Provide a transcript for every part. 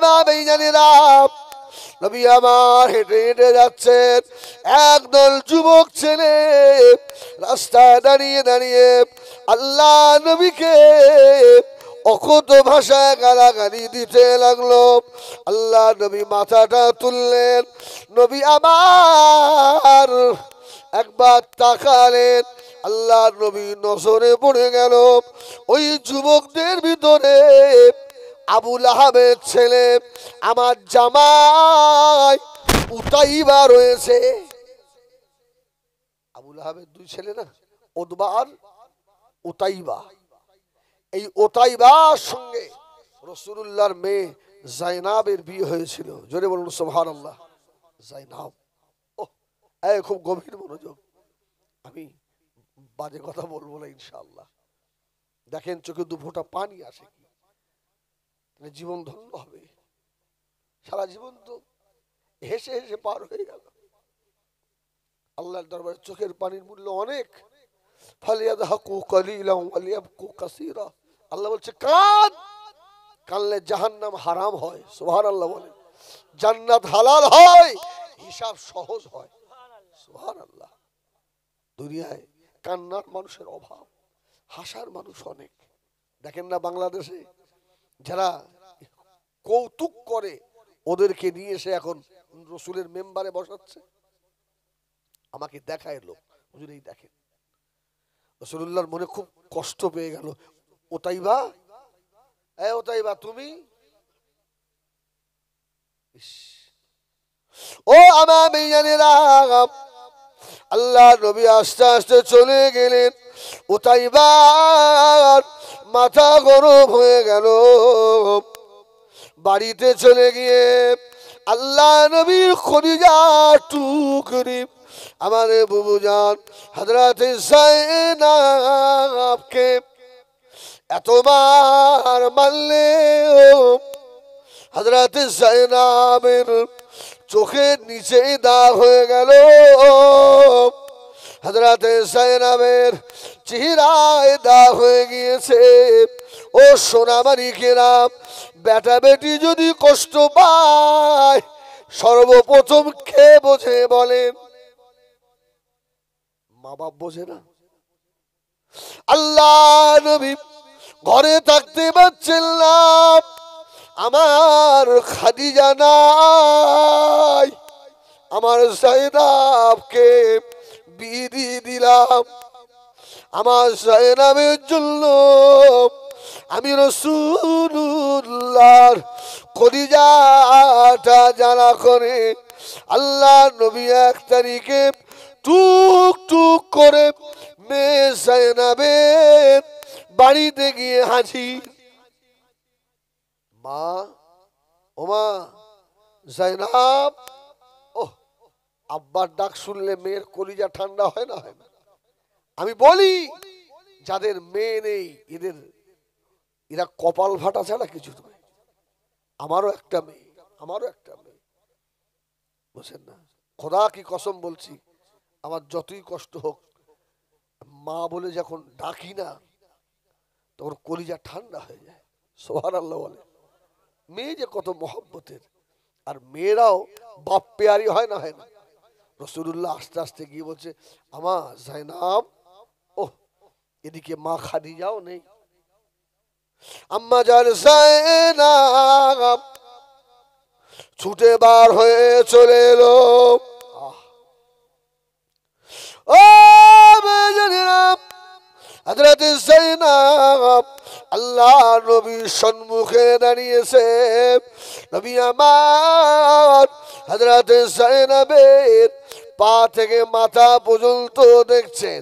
আমার বেঈমানেরা, নবী আমার হেঁটে হেঁটে যাচ্ছেন। একদল যুবক ছেলে রাস্তায় দাঁড়িয়ে দাঁড়িয়ে আল্লাহ নবীকে অকথ্য ভাষায় গালাগালি দিতে লাগলো। আল্লাহ নবী মাথাটা তুললেন, নবী আমার একবার তাকালেন, আল্লাহ নবী নজরে পড়ে গেল ওই যুবকদের ভিতরে আবু লাহাবের ছেলে আমার জামাই উতাইবা রয়েছে। আবু লাহাবের দুই ছেলে না, উতবা আর উতাইবা। এই উতাইবার সঙ্গে রাসূলুল্লাহর মেয়ে জাইনাবের বিয়ে হয়েছিল। জোরে বলুন সুবহানাল্লাহ। জাইনাব, ও খুব গভীর মনোযোগ, আমি বাজে কথা বলবো না ইনশাআল্লাহ। দেখেন চোখে দু ফোঁটা পানি আসে কি, জীবন ধন্য হবে। সারা জীবন তো হেসে হেসে পার হয়ে গেল। আল্লাহর দরবারে চোখের পানির মূল্য অনেক। ফালিয়াদহাকু কালিলান ওয়ালিয়াবকু কাসীরা। আল্লাহ বলছে কাঁদ, কানলে জাহান্নাম হারাম হয়। সুবহানাল্লাহ বলেন। জান্নাত হালাল হয়, হিসাব সহজ হয়। সুবহানাল্লাহ। দুনিয়ায় কান্নার মানুষের অভাব, হাসার মানুষ অনেক। দেখেন না বাংলাদেশে যারা কৌতুক করে ওদেরকে নিয়ে এসে এখন রসুলের মেম্বারে বসাচ্ছে। আমাকে দেখায় লোক, হুজুর এই দেখেন। রাসূলুল্লাহর মনে খুব কষ্ট পেয়ে গেল। ওতাইবা, ওতাইবা তুমি, ও আমার বেঈমানেরা, আল্লাহ নবী আস্তে আস্তে চলে গেলেন। উতাইবার মাথা গরম হয়ে গেল। বাড়িতে চলে গিয়ে আল্লাহ নবীর খদিজা টুকরি আমার বুবুজান হযরত যায়েনাবকে এতবার মারলে হযরত যায়েনাবের চোখের নিচে দাগ হয়ে গেল। হযরত যায়েনাবের চেহারায় দাগ হয়ে গিয়েছে। ও সোনামানিকেরা, বেটা বেটি যদি কষ্ট পায় সর্বপ্রথম কে বোঝে বলেন? মা বাপ বোঝে না? আল্লাহ নবী ঘরে থাকতে পারছেন না, আমার খাদিজা নাই, আমার যায়েনাবকে বিয়ে দিয়ে দিলাম। আমার যায়েনাবের জন্য আমি রাসূলুল্লাহর কলিজাটা জ্বালা করে আল্লাহ নবী 1 তারিখে টুক টুক করে মেয়ে যায়েনাবের বাড়িতে গিয়ে হাজির। মা, ও মা যায়েনাব, ও আব্বার ডাক শুনলে মেয়ের কলিজা ঠান্ডা হয় না? হয় না? আমি বলি যাদের মেয়ে নেই এরা কপাল ফাটা ছাড়া কিছু নয়। আমারও একটা মেয়ে, বুঝছেন না? খোদা কি কসম বলছি, আমার যতই কষ্ট হোক মা বলে যখন ডাকি না তখন কলিজা ঠান্ডা হয়ে যায়। সুবহানাল্লাহ বলে। মেয়ে যে কত মহব্বতের, আর মেয়েরাও বাপ পেয়ারি হয় না? হয় না? রাসূলুল্লাহ আস্তে আস্তে গিয়ে বলছে, আমা যায়েনাব, ও এদিকে মা খাদিজাও নেই। আম্মা জান যায়েনাব ছুটে বার হয়ে চলে এলো। ও বেজনেরা, হযরত যায়েনাব আল্লাহ নবীর সম্মুখে দাঁড়িয়েছে। নবী আমার হযরত যায়েনাবের পা থেকে মাথা পর্যন্ত দেখছেন।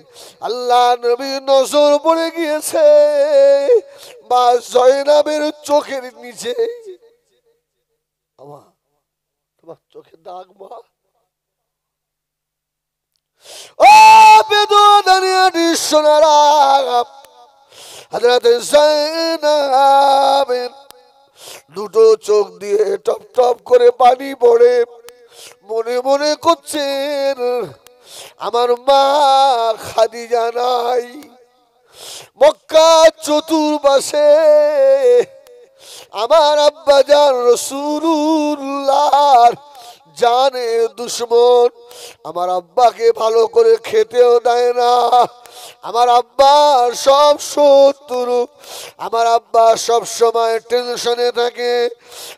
আল্লাহ নবীর নজর পড়ে গিয়েছে মা যায়েনাবের চোখের নিচে। আমা, তোমার চোখে দাগ মা। ও বেদনার সোনারা, হযরত যায়েনাবের দুটো চোখ দিয়ে টপ টপ করে পানি পড়ে। মনে মনে করছেন আমার মা খাদিজা নাই। মক্কা চতুর্পাশে আমার আব্বাজান রাসূলুল্লাহর জানে দুশ্মন, আমার আব্বাকে ভালো করে খেতেও দেয় না, আমার আব্বার সব শত্রু, আমার আব্বা সব সময় টেনশনে থাকে।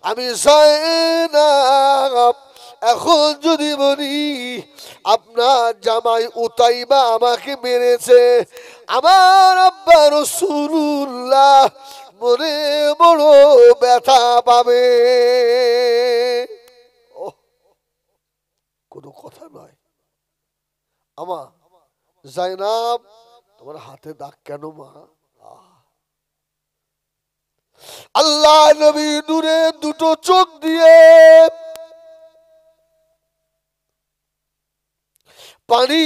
আমি যায়নাব এখন যদি বলি আপনার জামাই উতাইবা আমাকে মেরেছে, আমার আব্বা রাসূলুল্লাহ মনে বড় ব্যথা পাবে। কোনো কথা নয়। আমা যায়নাব তোমার হাতে দাগ কেন মা? আল্লাহ নবী নূরে দুটো চোখ দিয়ে পানি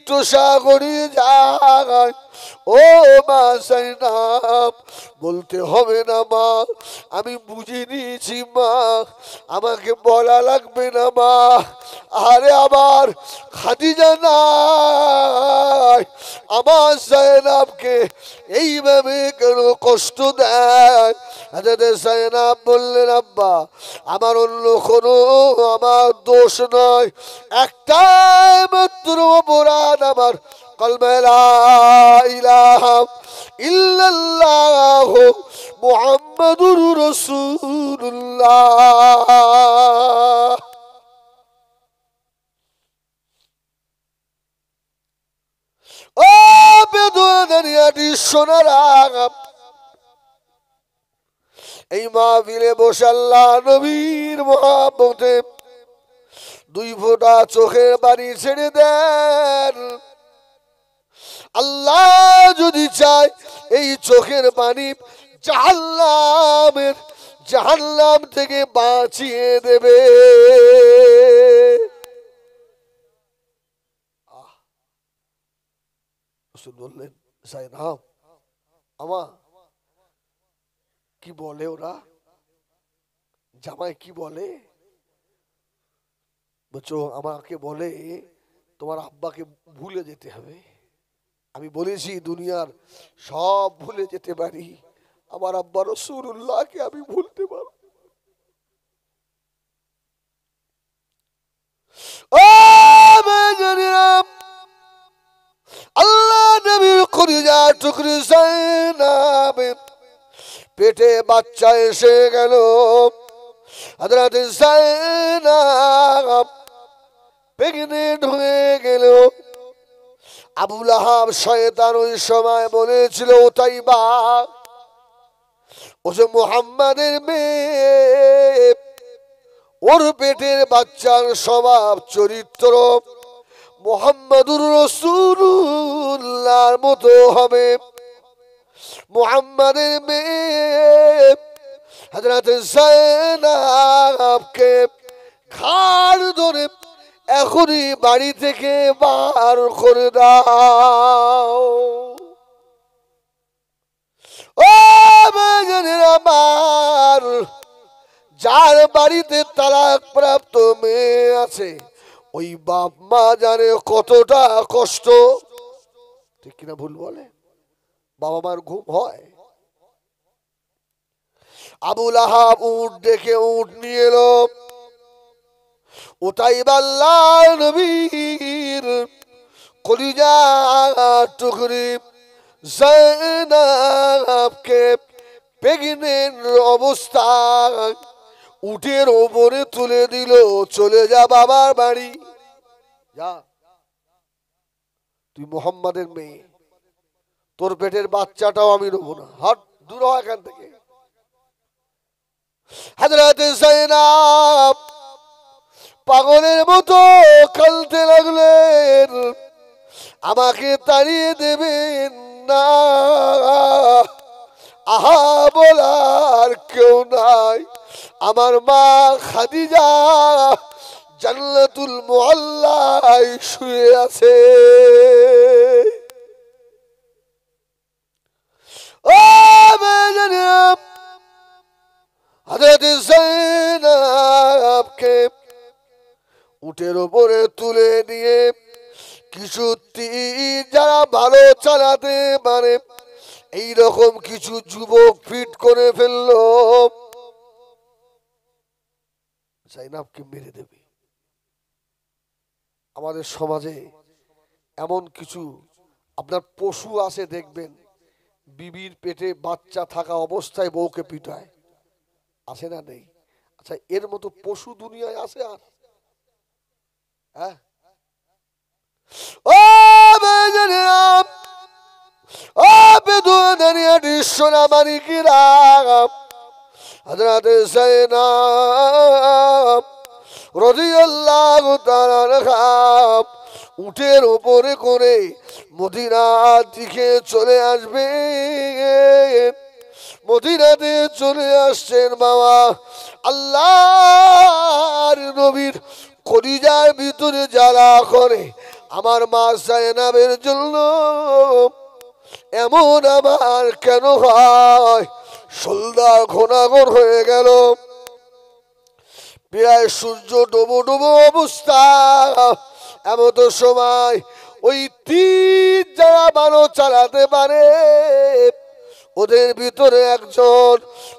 টোসা গড়িয়ে যায়। ও মা যায়নাব বলতে হবে না মা, আমি বুঝে নিয়েছি মা, আমাকে বলা লাগবে না মা। আরে আমার খাদিজা নাই, আমার যায়নাবকে এইভাবে কেন কষ্ট দেয়? হযরত যায়নাব বললেন আব্বা আমার অন্য কোনো আমার দোষ নয়, একটাই মাত্র অপরাধ আমার, কলমে লা ইলাহা ইল্লাল্লাহু মুহাম্মাদুর রাসূলুল্লাহ। ও বেদুয়ানিয়াটি সোনারা, এই মাহফিলে বসে আল্লাহ নবীর মহব্বতে দুই ফোঁটা চোখের পানি ছেড়ে দেন। আল্লাহ যদি চায় এই চোখের পানি জাহান্নাম থেকে বাঁচিয়ে দেবে। বললেন যায়নাব আমা কি বলে ওরা, জামাই কি বলে? বলছো আমাকে বলে তোমার আব্বাকে ভুলে যেতে হবে। আমি বলেছি দুনিয়ার সব ভুলে যেতে পারি, আমার আব্বা রাসূলুল্লাহকে আমি ভুলতে পারবো। আল্লাহ নবীর কলিজা টুকরি যায়নাব পেটে বাচ্চা এসে গেল। হযরত যায়নাব প্রেগনেন্ট হয়ে গেল। আবু লাহাব শয়তান ওই সময় বলেছিল উতাইবা ও যে মুহাম্মাদের মেয়ে, ওর পেটের বাচ্চার স্বভাব চরিত্র মুহাম্মাদুর রাসূলুল্লাহর মতো হবে। মুহাম্মাদের মেয়ে হযরত যায়নাবকে ঘাড় ধরে এখনই বাড়ি থেকে বার করে দাও। ও আমার, যার বাড়িতে তালাক প্রাপ্ত মেয়ে আছে ওই বাপ মা জানে কতটা কষ্ট, ঠিক কিনা ভুল বলে? বাবা মার ঘুম হয়? আবু লাহাব উট ডেকে উট নিয়ে এলো। উতাইবা আল্লাহ নবীর কলিজা টুকরি যায়নাবকে প্রেগনেন্ট অবস্থায় উটের ওপরে তুলে দিল। চলে যা বাবার বাড়ি, যা, তুই মুহাম্মাদের মেয়ে, তোর পেটের বাচ্চাটাও আমি নেব না, হট দূর হ এখান থেকে। হযরত যায়নাব পাগলের মতো কাঁদতে লাগলেন, আমাকে তাড়িয়ে দেবেন না, আহা বলার কেউ নাই, আমার মা খাদিজা জান্নাতুল মুআল্লায় শুয়ে আছে। ও বেজানিব, হযরত যায়নাবকে উটের উপরে তুলে নিয়ে কিছু তীর যারা ভালো চালাতে পারে এই রকম কিছু যুবক ফিট করে ফেললো, জাইনাবকে মেরে দেবে। আমাদের সমাজে এমন কিছু আপনার পশু আছে দেখবেন, বিবির পেটে বাচ্চা থাকা অবস্থায় বউকে পিটায়, আছে না নেই? আচ্ছা, এর মতো পশু দুনিয়ায় আছে আর? হ্যাঁ, ও বেজনাম, ও বেদুনিয়াটি সোনামানিকেরা, হযরত যায়েনব রাদিয়াল্লাহু তাআলা আনহা উটের উপরে করে মদিনার দিকে চলে আসবে। মদিনাতে চলে আসছেন বাবা, আল্লাহর নবীর কলিজার ভিতরে জ্বালা করে আমার মা যায়েনবের জন্য এমন আমার কেন হয়? সন্ধ্যা ঘনাঘন হয়ে গেল, প্রায় সূর্য ডুবো ডুবো অবস্থা। এমন সময় ওই তীর যারা ভালো চালাতে পারে ওদের ভিতরে একজন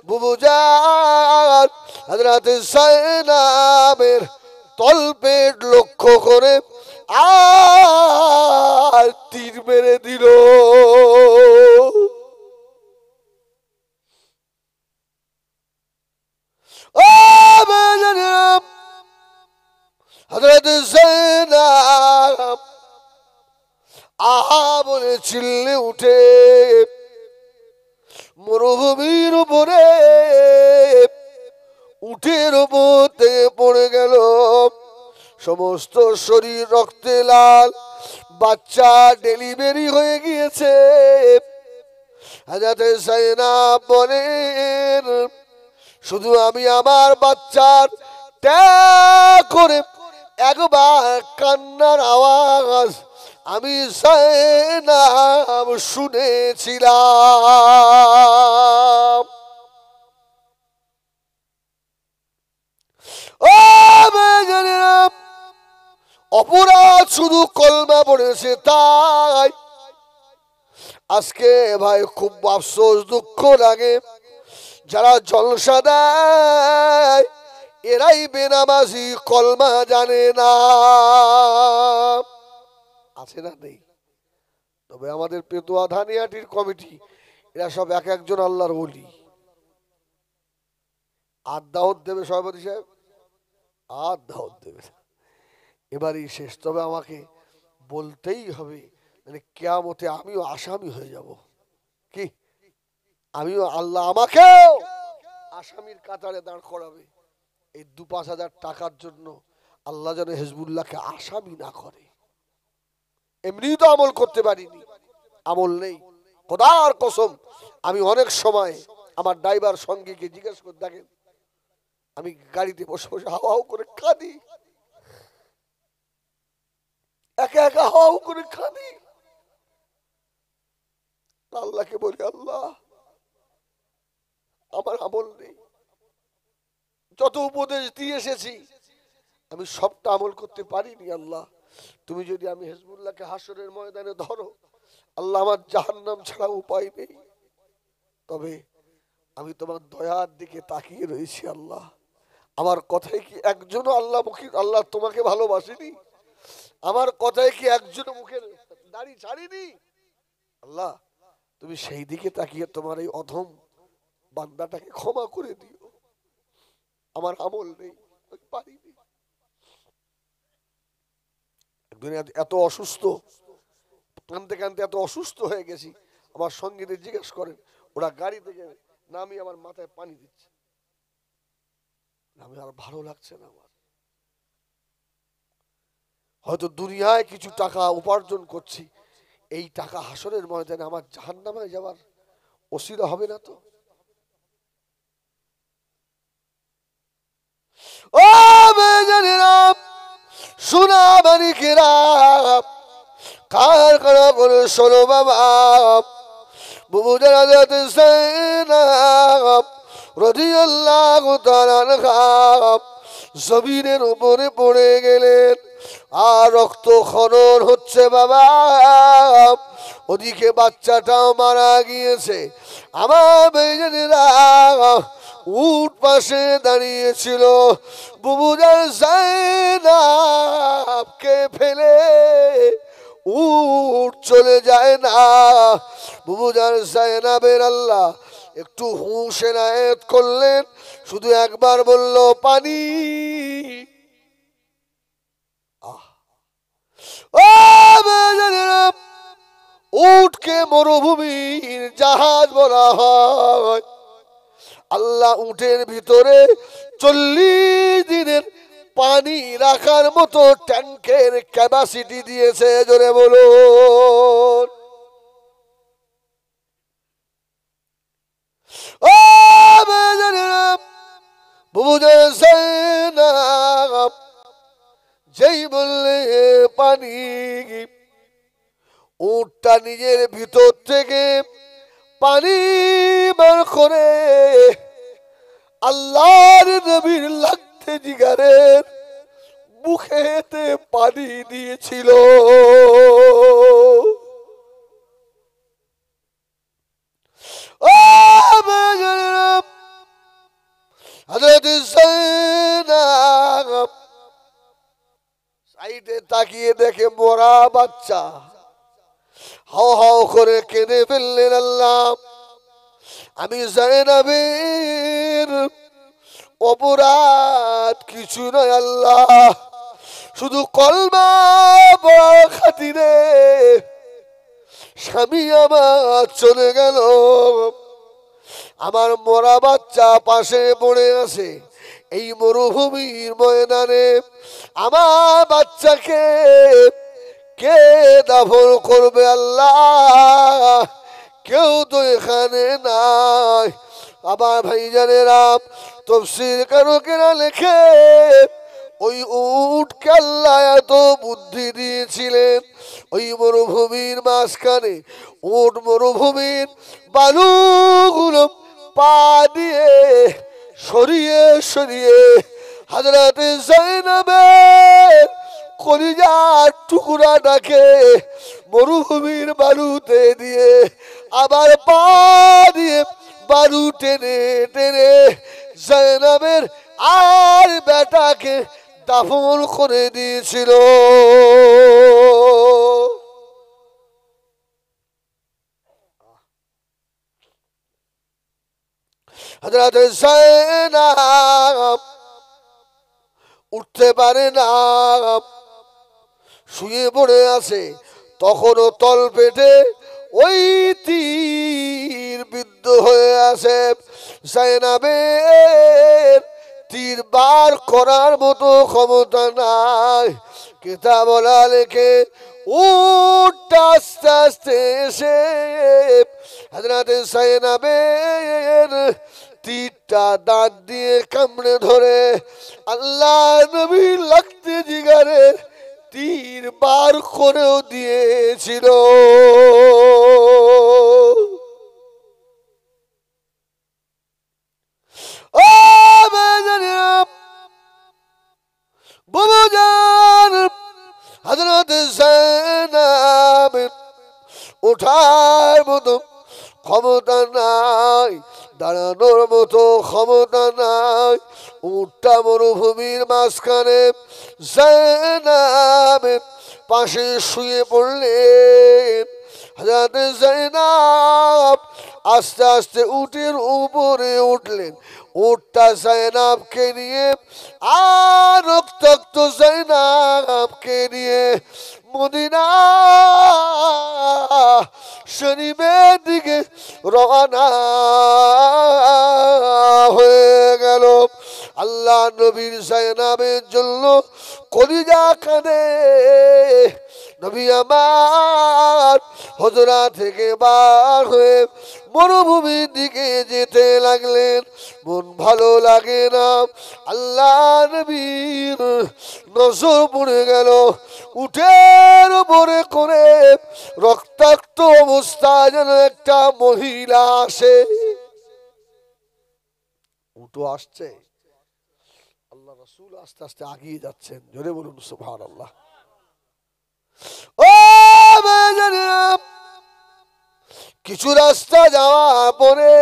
বুবুজান হযরত যায়েনবের তলপেট লক্ষ্য করে আর তীর মেরে দিল। ও বেজনাম, হযরত যায়েনব আহা বলে চিল্লে উঠে মরুভূমির উপরে উটের উপর থেকে পড়ে গেল, সমস্ত শরীর রক্তে লাল, বাচ্চা ডেলিভারি হয়ে গিয়েছে। হযরত যায়েনব বলেন, শুধু আমি আমার বাচ্চার ত্যাগ করে একবার কান্নার আওয়াজ আমি যায়েনব শুনেছিলাম। ও বেজনাম, অপরাধ শুধু কলমা পড়েছে তাই। আজকে ভাই খুব আফসোস, দুঃখ লাগে, যারা জলসা দেয় এরাই বেনামাজি, কলমা জানে না, আছে না নেই? তবে আমাদের পেতুয়া ধানিয়াটির কমিটি এরা সব এক একজন আল্লাহর ওলি। আর দাওয়াত দেবে সভাপতি সাহেব, আর দাওয়াত দেবে, এবারই শেষ। তবে আমাকে বলতেই হবে, মানে কিয়ামতে আমিও আসামি হয়ে যাব। কি? আমিও, আল্লাহ আমাকেও আসামির কাতারে দাঁড় করাবে। এই 2-5 হাজার টাকার জন্য আল্লাহ যেন হিজবুল্লাহকে আসামি না করে। এমনি তো আমল করতে পারিনি, আমল নেই। খোদার কসম, আমি অনেক সময় আমার ড্রাইভার সঙ্গীকে জিজ্ঞেস করে দেখেন, আমি গাড়িতে বসে বসে হাও হাও করে কাঁদি, একা একা হাও হাও করে কাঁদি। আল্লাহকে বলি, আল্লাহ আমার আমল নেই, যত উপদেশ দিয়ে এসেছি আমি সবটা আমল করতে পারিনি। আল্লাহ তুমি যদি আমি হিজবুল্লাহকে হাসরের ময়দানে ধরো, আল্লাহ আমার জাহান্নাম ছাড়া উপায় নেই। তবে আমি তোমার দয়ার দিকে তাকিয়ে রয়েছি। আল্লাহ আমার কথায় কি একজনও আল্লাহ মুখী, আল্লাহ তোমাকে ভালোবাসিনি? আমার কথায় কি একজনও মুখের দাড়ি ছাড়িনি? আল্লাহ তুমি সেই দিকে তাকিয়ে তোমার এই অধম বান্দাটাকে ক্ষমা করে দিও। আমার আমল নেই, পারিনি। এত অসুস্থ, কানতে কানতে এত অসুস্থ হয়ে গেছি, আমার সঙ্গীদের জিজ্ঞেস করেন, ওরা গাড়ি থেকে নামিয়ে আমার মাথায় পানি দিচ্ছে, আমি আর ভালো লাগছে না। আমার হয়তো দুনিয়ায় কিছু টাকা উপার্জন করছি, এই টাকা হাসরের ময়দানে আমার জাহান্নামে যাওয়ার ওসিলা হবে না তো? ও বেজনেরা, শোনা মানিকেরা, কার কারা করে শোনো বাবা, বুবুজান হযরত যায়েনব রাদিয়াল্লাহু তাআলা আনহা জমিনের উপরে পড়ে গেলেন। আর রক্ত খনন হচ্ছে বাবা, ওদিকে বাচ্চাটাও মারা গিয়েছে। আমার বেজনেরা উট পাশে দাঁড়িয়েছিল, বুবুজান যায়নাবকে ফেলে উট চলে যায় না। বুবুজান যায়নাবের আল্লাহ একটু হুঁশ এনায়েত করলেন, শুধু একবার বলল পানি। উটকে মরুভূমির জাহাজ বলা হয়। আল্লাহ উটের ভিতরে 40 দিনের পানি রাখার মতো ট্যাঙ্কের ক্যাপাসিটি দিয়েছে, জোরে বলুন। যেই বললে পানি, উটটা নিজের ভিতর থেকে পানি বার করে আল্লাহর নবীর লাগতে জিগারের মুখেতে পানি দিয়েছিল। হযরত যায়নাব সাইডে তাকিয়ে দেখে মরা বাচ্চা, হাও হাও করে কেঁদে ফেললেন। আল্লাহ, আমি যায়নাবের অপরাধ কিছু নয় আল্লাহ, শুধু কলমা পড়ার খাতিরে স্বামী আমার চলে গেল, আমার মরা বাচ্চা পাশে পড়ে আছে। এই মরুভূমির ময়দানে আমার বাচ্চাকে কে দাফন করবে আল্লাহ? কেউ তো এখানে নাই। আবার ভাইজানেরা তাফসীর কারকেরা লেখে, ওই উটকে আল্লাহ এত বুদ্ধি দিয়েছিলেন, ওই মরুভূমির মাঝখানে উট মরুভূমির বালুগুলো পা দিয়ে সরিয়ে সরিয়ে হযরত যায়নাবের কলিজার টুকরাটাকে মরুভূমির বালুতে দিয়ে আবার পা দিয়ে বালু টেনে টেনে যায়নাবের আর বেটাকে দাফন করে দিয়েছিল। হযরত যায়নাব উঠতে পারে না, শুয়ে পড়ে আছে। তখনও তল পেটে ওই তীর বিদ্ধ হয়ে আছে। যায়নাবের তীর বার করার মতো ক্ষমতা নাই। কিতাব বলা লেখে উটটা আস্তে আস্তে এসে হযরত যায়নাবের তীরটা দাঁত দিয়ে কামড়ে ধরে আল্লাহ নবীর লাগতে জিগারের তীর বার করেও দিয়েছিল। হযরত যায়নাব ওঠার মতো ক্ষমতা নাই, দাঁড়ানোর মতো ক্ষমতা নাই। উটটা মরুভূমির মাঝখানে যায়নাবের পাশে শুয়ে পড়লেন। হযরত যায়নাব আস্তে আস্তে উটের উপরে উঠলেন। উটটা যায়নাবকে নিয়ে আর রক্তাক্ত যায়নাবকে নিয়ে মদিনা শরীফের দিকে রওনা হয়ে গেল। আল্লাহ নবীর যায়নাবের জন্য কলিজা কাঁদে। নবী আমার হুজরা থেকে বার হয়ে মরুভূমির দিকে যেতে লাগলেন। মন ভালো লাগে না। আল্লাহ নবীর নজর পড়ে গেল উটের উপরে করে রক্তাক্ত অবস্থায় যেন একটা মহিলা আসে। উটো আসছে, আল্লাহ রাসূল আস্তে আস্তে আগিয়ে যাচ্ছেন, জোরে বলুন সুবহানাল্লাহ। ও ভাইজানেরা, কিছু রাস্তা যাওয়ার পরে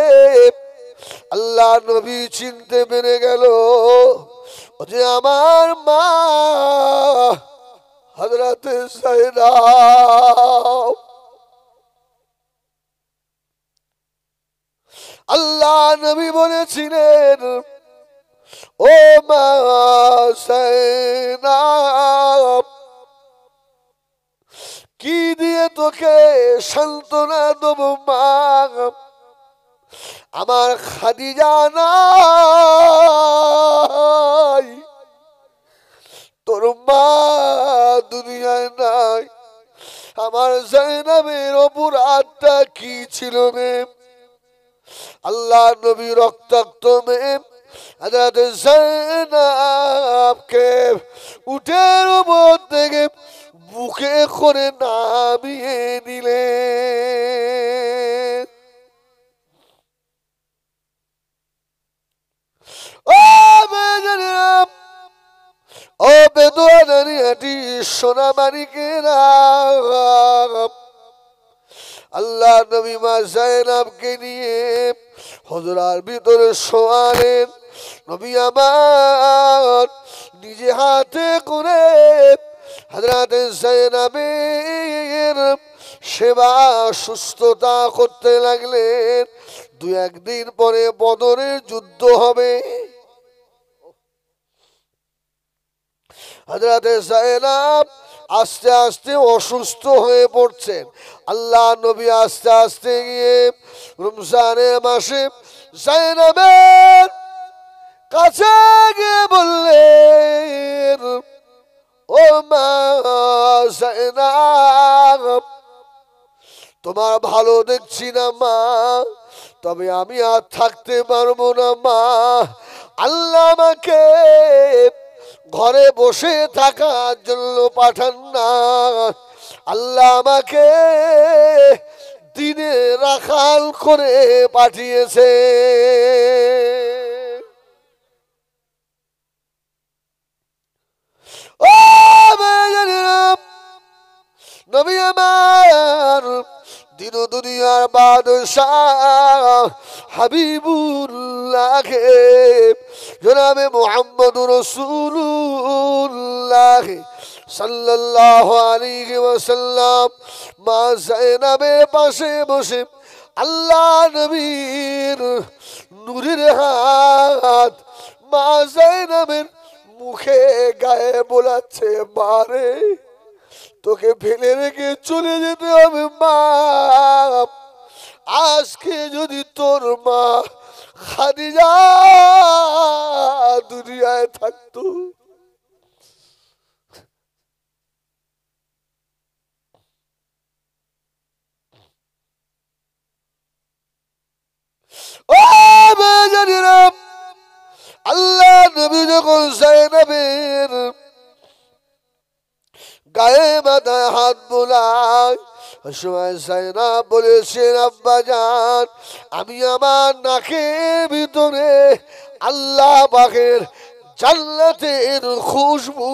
আল্লাহ নবী চিনতে পেরে গেল ও যে আমার মা হযরতে যায়েনব। আল্লাহ নবী বলেছিলেন, ও মা যায়েনব, কি দিয়ে তোকে সান্ত্বনা দেব মা, আমার খাদিজা নাই, তোর মা দুনিয়ায় নাই, আমার যায়েনবের অপরাধটা কি ছিল রে? আল্লাহ নবী রক্তাক্ত মেয়ে হযরত যায়েনবকে উটের উপর থেকে বুকে করে নামিয়ে নিলেন। ও বেজানেরা, ও বেদুয়ানারিয়াটি সোনা মানিকেরা, আল্লাহ নবী মা যায়েনবকে নিয়ে হুজরার ভিতরে শোয়ালেন। নবী আমার নিজে হাতে করে হযরত যায়েনবের সেবা সুস্থতা করতে লাগলেন। দু একদিন পরে বদরের যুদ্ধ হবে। হযরত যায়েনব আস্তে আস্তে অসুস্থ হয়ে পড়ছেন। আল্লাহ নবী আস্তে আস্তে গিয়ে রমজানের মাসে যায়েনবের কাছে গিয়ে বললেন, ও মা যায়েনব, তোমার ভালো দেখছি না মা, তবে আমি আর থাকতে পারবো না মা, আল্লাহ আমাকে ঘরে বসে থাকার জন্য পাঠান না, আল্লাহ আমাকে দিনে রাখাল করে পাঠিয়েছে। ও নবী আমার দিন দুনিয়ার বাদশাহ হাবিবুল্লাহকে জনাবে মুহাম্মদুর রাসূলুল্লাহ সাল্লাল্লাহু আলাইহি ওয়াসাল্লাম মা যায়েনবের পাশে বসে আল্লাহ নবীর নূরের হাত মা যায়েনবের মুখে গায়ে বোলাচ্ছে, মারে তোকে ফেলে রেখে চলে যেতে হবে মা, আজকে যদি তোর মা খাদিজা দুনিয়ায় থাকতো। ও বেজানেরা, আল্লাহ নবী যখন যায়েনবের গায়ে মাথায় হাত বোলায়, সময় যায়েনব বলেছেন, আব্বা জান, আমি আমার নাকের ভিতরে আল্লাহ পাকের জান্নাতের খুশবু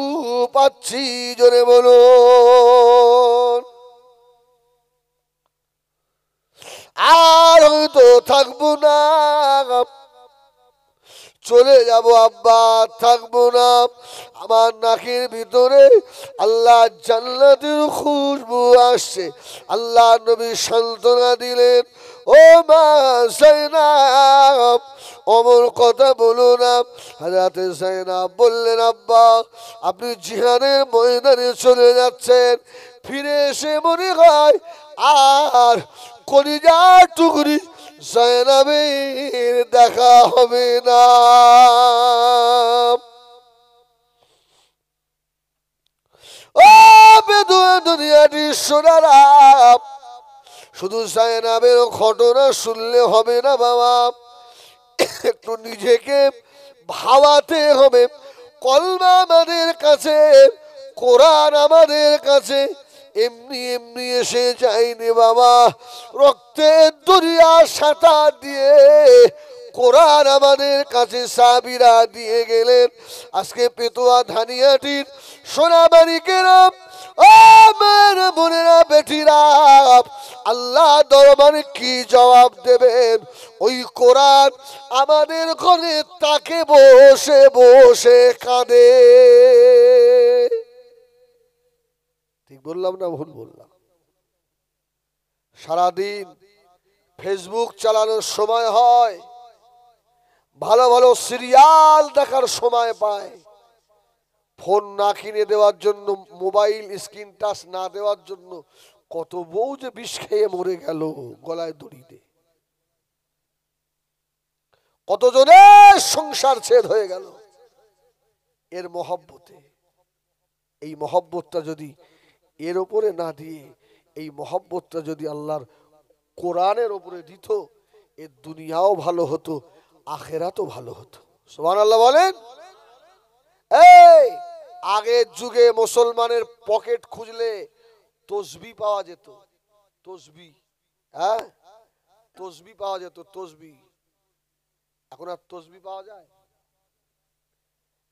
পাচ্ছি, জোরে বলুন। আর হয়তো থাকবো না, চলে যাব আব্বা, থাকবো না, আমার নাকের ভিতরে আল্লাহ জান্নাতের খুশবু আসছে। আল্লাহ নবী সান্ত্বনা দিলেন, ও মা যায়েনব, অমর কথা বলো না। হযরত যায়েনব বললেন, আব্বা আপনি জিহাদের ময়দানে চলে যাচ্ছেন, ফিরে এসে মনে হয় আর কলিজার টুকরি যায়েনবের দেখা হবে না। ও বেদুয়া দুনিয়াটি সোনারা, শুধু যায়েনবের ঘটনা শুনলে হবে না বাবা, একটু নিজেকে ভাবাতে হবে। কলমা আমাদের কাছে, কোরআন আমাদের কাছে এমনি এমনি এসে যায়নি বাবা, রক্তের দরিয়া সাঁতার দিয়ে কোরআন আমাদের কাছে সাহাবীরা দিয়ে গেলেন। আজকে পেতুয়া ধানিয়াটির সোনাবাড়িকেরা, ও মেয়েরা, বোনেরা, বেটিরা, আল্লাহ দরবারে কি জবাব দেবেন? ওই কোরআন আমাদের ঘরে তাকে বসে বসে কাঁদে। ঠিক বললাম না ভুল বললাম? সারাদিন ফেসবুক চালানোর সময় হয়, ভালো ভালো সিরিয়াল দেখার সময় পায়, ফোন না কিনে দেওয়ার জন্য, মোবাইল স্ক্রিন টাচ না দেওয়ার জন্য কত বউ যে বিষ খেয়ে মরে গেল গলায় দড়ি দিয়ে, কতজনের সংসার ছেদ হয়ে গেল এর মহব্বতে। এই মহব্বতটা যদি এর ওপরে না দিয়ে এই মহব্বতটা যদি আল্লাহর কোরআনের ওপরে দিত, এর দুনিয়াও ভালো হতো, আখেরাতও ভালো হতো। সুবহানাল্লাহ বলেন। এই আগের যুগে মুসলমানের পকেট খুঁজলে তসবিহ পাওয়া যেত, তসবিহ, হ্যাঁ তসবিহ পাওয়া যেত, তসবিহ। এখন আর তসবিহ পাওয়া যায়?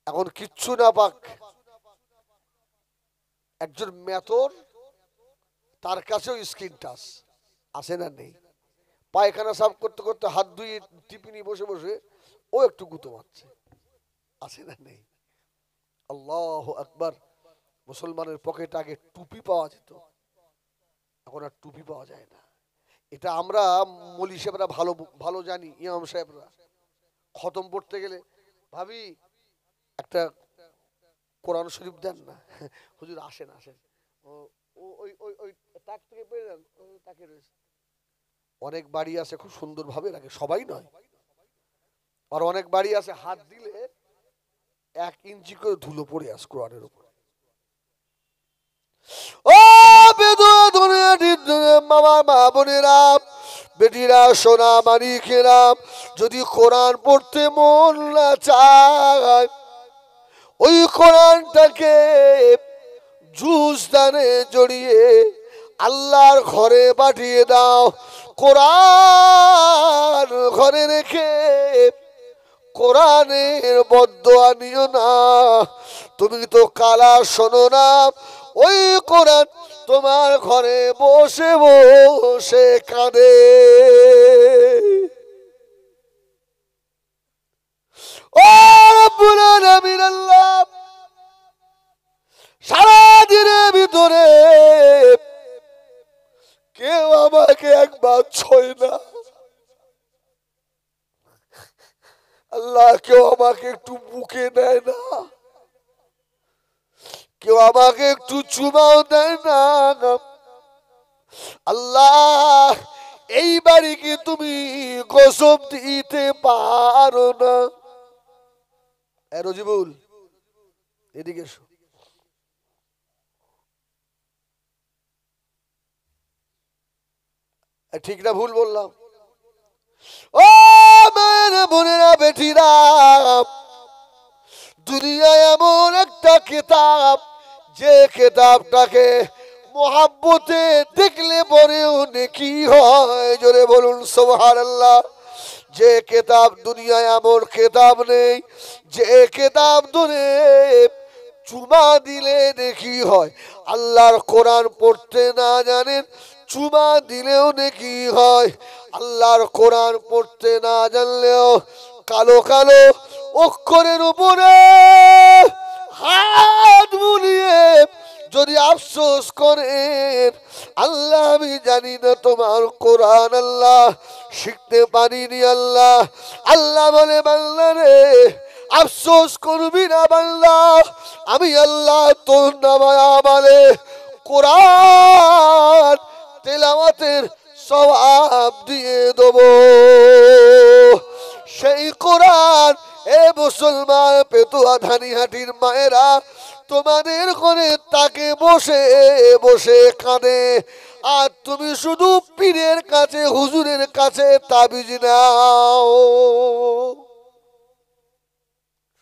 এখন কিচ্ছু না পাক, একজন মেথর, তার কাছেও স্ক্রিন টাচ আছে না নেই? পায়খানা সাফ করতে করতে হাত ধুয়ে টিপিনি বসে বসে ও একটু গুঁতো মারছে, আছে না নেই? আল্লাহু আকবার। মুসলমানের পকেটে আগে টুপি পাওয়া যেত, এখন আর টুপি পাওয়া যায় না। এটা আমরা মৌলী সাহেবরা ভালো ভালো জানি। ইমাম সাহেবরা খতম পড়তে গেলে, ভাবি একটা কোরআন শরীফ দেন না। হুজুর আসেন আসেন, ওই ওই ওই তাক থেকে পেয়ে যান, তাকে রয়েছে। অনেক বাড়ি আছে খুব সুন্দর ভাবে রাখে, সবাই নয়, আর অনেক বাড়ি আছে হাত দিলে 1 ইঞ্চি করে ধুলো পড়ে আস কোরআনের উপর। ও মামা, মা বোনেরা, বেটিরা, সোনা মানিকেরা, যদি কোরআন পড়তে মন না চায়, ওই কোরআনটাকে জুস দানে জড়িয়ে আল্লাহর ঘরে পাঠিয়ে দাও। কোরআন ঘরে রেখে কোরআনের বদদোয়া নিও না। তুমি তো কালা শোনো না, ওই কোরআন তোমার ঘরে বসে বসে কাঁদে। ও রব্বুল আলামিন আল্লাহ, সারাদিনের ভিতরে কেউ আমাকে একবার ছয় না আল্লাহ, কেউ আমাকে একটু বুকে নেয় না, কেউ আমাকে একটু চুমাও দেয় না। আল্লাহ, এই বাড়িকে তুমি কসম দিতে পারো না। রজিবুল, এদিকে এসো। ঠিক না ভুল বললাম? ও মেয়েরা, বোনেরা, বেটিরা, দুনিয়ায় এমন একটা কিতাব, যে কিতাবটাকে মোহাব্বতে দেখলে পরেও নেকি হয়। জোরে বলুন সুবহানাল্লাহ। যে কিতাব, দুনিয়ায় এমন কিতাব নেই যে কিতাব ধরে চুমা দিলে নেকি হয়। আল্লাহর কোরআন পড়তে না জানেন, চুমা দিলেও নেকি হয়। আল্লাহর কোরআন পড়তে না জানলেও কালো কালো অক্ষরের উপরে হাত বুলিয়ে যদি আফসোস করেন, আল্লাহ আমি জানি না তোমার কোরআন আল্লাহ শিখতে পারিনি। আল্লাহ আল্লাহ বলে, বান্দা রে, আফসোস করবি না বান্দা, আমি আল্লাহ তোর নামায় আমলে কোরআন তেলাওয়াতের সওয়াব দিয়ে দেব। সেই কোরআন, এ মুসলমান পেতুয়া ধানিহাটির মায়েরা, তোমাদের ঘরে তাকে বসে বসে কাঁদে, আর তুমি শুধু পীরের কাছে, হুজুরের কাছে তাবিজ নাও।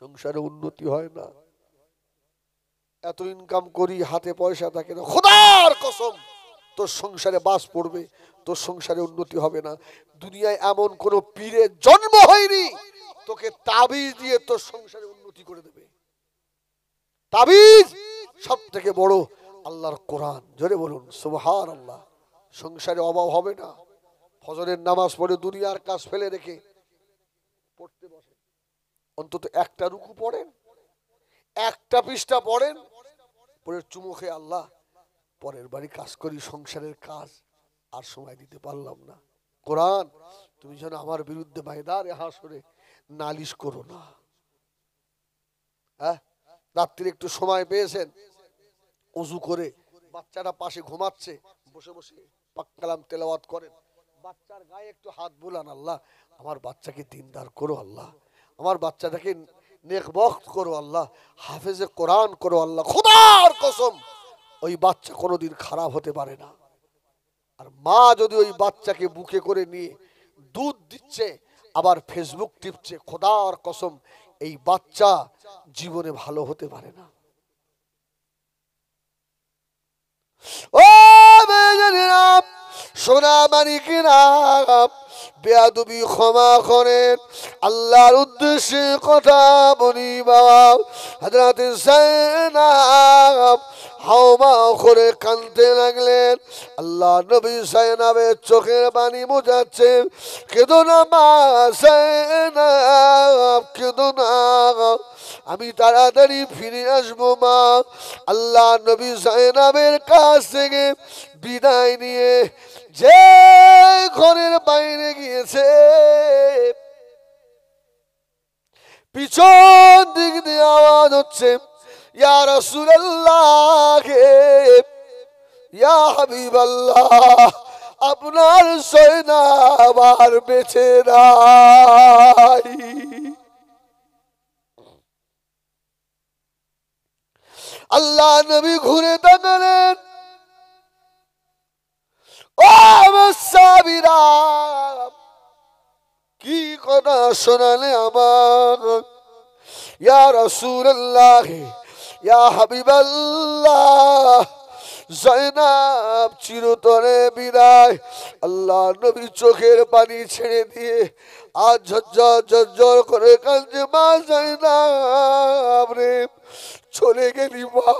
সংসারে উন্নতি হয় না। এত ইনকাম করি, হাতে পয়সা থাকে না, খোদার কসম তোর সংসারে বাস পড়বে, তোর সংসারে উন্নতি হবে না। দুনিয়ায় এমন কোন পীরের জন্ম হয়নি তোকে তাবিজ দিয়ে তোর সংসারে উন্নতি করে দেবে। তাবিজ সব থেকে বড় আল্লাহর কোরআন। জোরে বলুন সুবহানাল্লাহ। সংসারে অভাব হবে না। ফজরের নামাজ পড়ে দুনিয়ার কাজ ফেলে রেখে পড়তে বসেন, অন্তত একটা রুকু পড়েন, একটা পৃষ্ঠা পড়েন, পরে চুমু খেয়ে আল্লাহ পরের বাড়ি কাজ করি, সংসারের কাজ আর সময় দিতে পারলাম না। কোরআন তুমি যেন আমার বিরুদ্ধে ময়দানে হাসরে নালিশ করো না। হ্যাঁ, রাত্রিরে একটু সময় পেয়েছেন, ওযু করে বাচ্চাটা পাশে ঘুমাচ্ছে, বসে বসে পাক কালাম তেলাওয়াত করেন, বাচ্চার গায়ে একটু হাত বুলান, আল্লাহ আমার বাচ্চাকে দিনদার করো, আল্লাহ আমার বাচ্চাটাকে নেকবখত করো, আল্লাহ হাফেজে কোরআন করো, আল্লাহ খোদার কসম ওই বাচ্চা কোনোদিন খারাপ হতে পারে না। আর মা যদি ওই বাচ্চাকে বুকে করে নিয়ে দুধ দিচ্ছে আবার ফেসবুক টিপছে, খোদার কসম এই বাচ্চা জীবনে ভালো হতে পারে না। ও বেজনীরা, সোনা মানিকেরা, বেয়াদবি ক্ষমা করেন, আল্লাহর উদ্দেশ্যে কথা বলি বাবা। হযরত যায়েনব হাওমা করে কাঁদতে লাগলেন। আল্লাহ নবী যায়েনবের চোখের পানি মুছাচ্ছেন। কেঁদো না মা যায়েনব, কেঁদো না, আমি তাড়াতাড়ি ফিরে আসবো মা। আল্লাহ নবী যায়েনবের কাছ থেকে বিদায় নিয়ে যে ঘরের বাইরে গিয়েছে, পিছন দিক দিয়ে আওয়াজ হচ্ছে, ইয়া রাসূলুল্লাহ, ইয়া হাবিবাল্লাহ, আপনার যায়েনব আর বেঁচে নাই। আল্লাহ নবী ঘুরে তাকালেন, ও আমার সাহাবীরা, কি কথা শোনালে আমার, ইয়া রাসূলুল্লাহ, ইয়া হাবিবাল্লাহ, যায়েনব চিরতরে বিদায়। আল্লাহ নবী চোখের পানি ছেড়ে দিয়ে আজ ঝরঝর ঝরঝর করে কাঁদছে, মা যায়েনব রে চলে গেলি মা।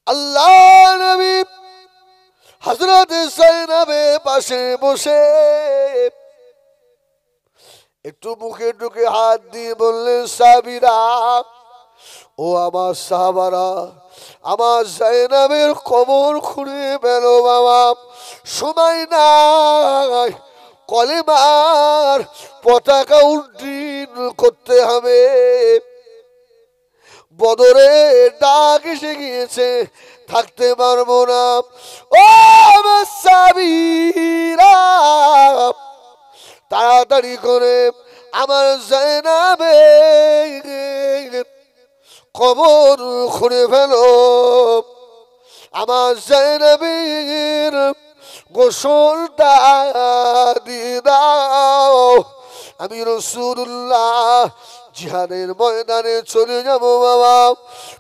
আল্লাহ নবী হযরত যায়েনবের পাশে বসে একটু মুখে ঢুকে হাত দিয়ে বললেন, সাহাবীরা, ও আমার সাহাবারা, আমার যায়েনবের কবর খুঁড়ে পেল বাবা, সময় নাই, কলেমার পতাকা উড্ডীন করতে হবে, বদরের ডাক এসে গিয়েছে, থাকতে পারবো না। ও আমার সাহাবীরা, তাড়াতাড়ি করে আমার যায়েনবের কবর খুঁড়ে ফেলো, আমার যায়েনবের গোসলটা দিয়ে দাও, আমি রাসূলুল্লাহ জিহাদের ময়দানে চলে যাবো বাবা।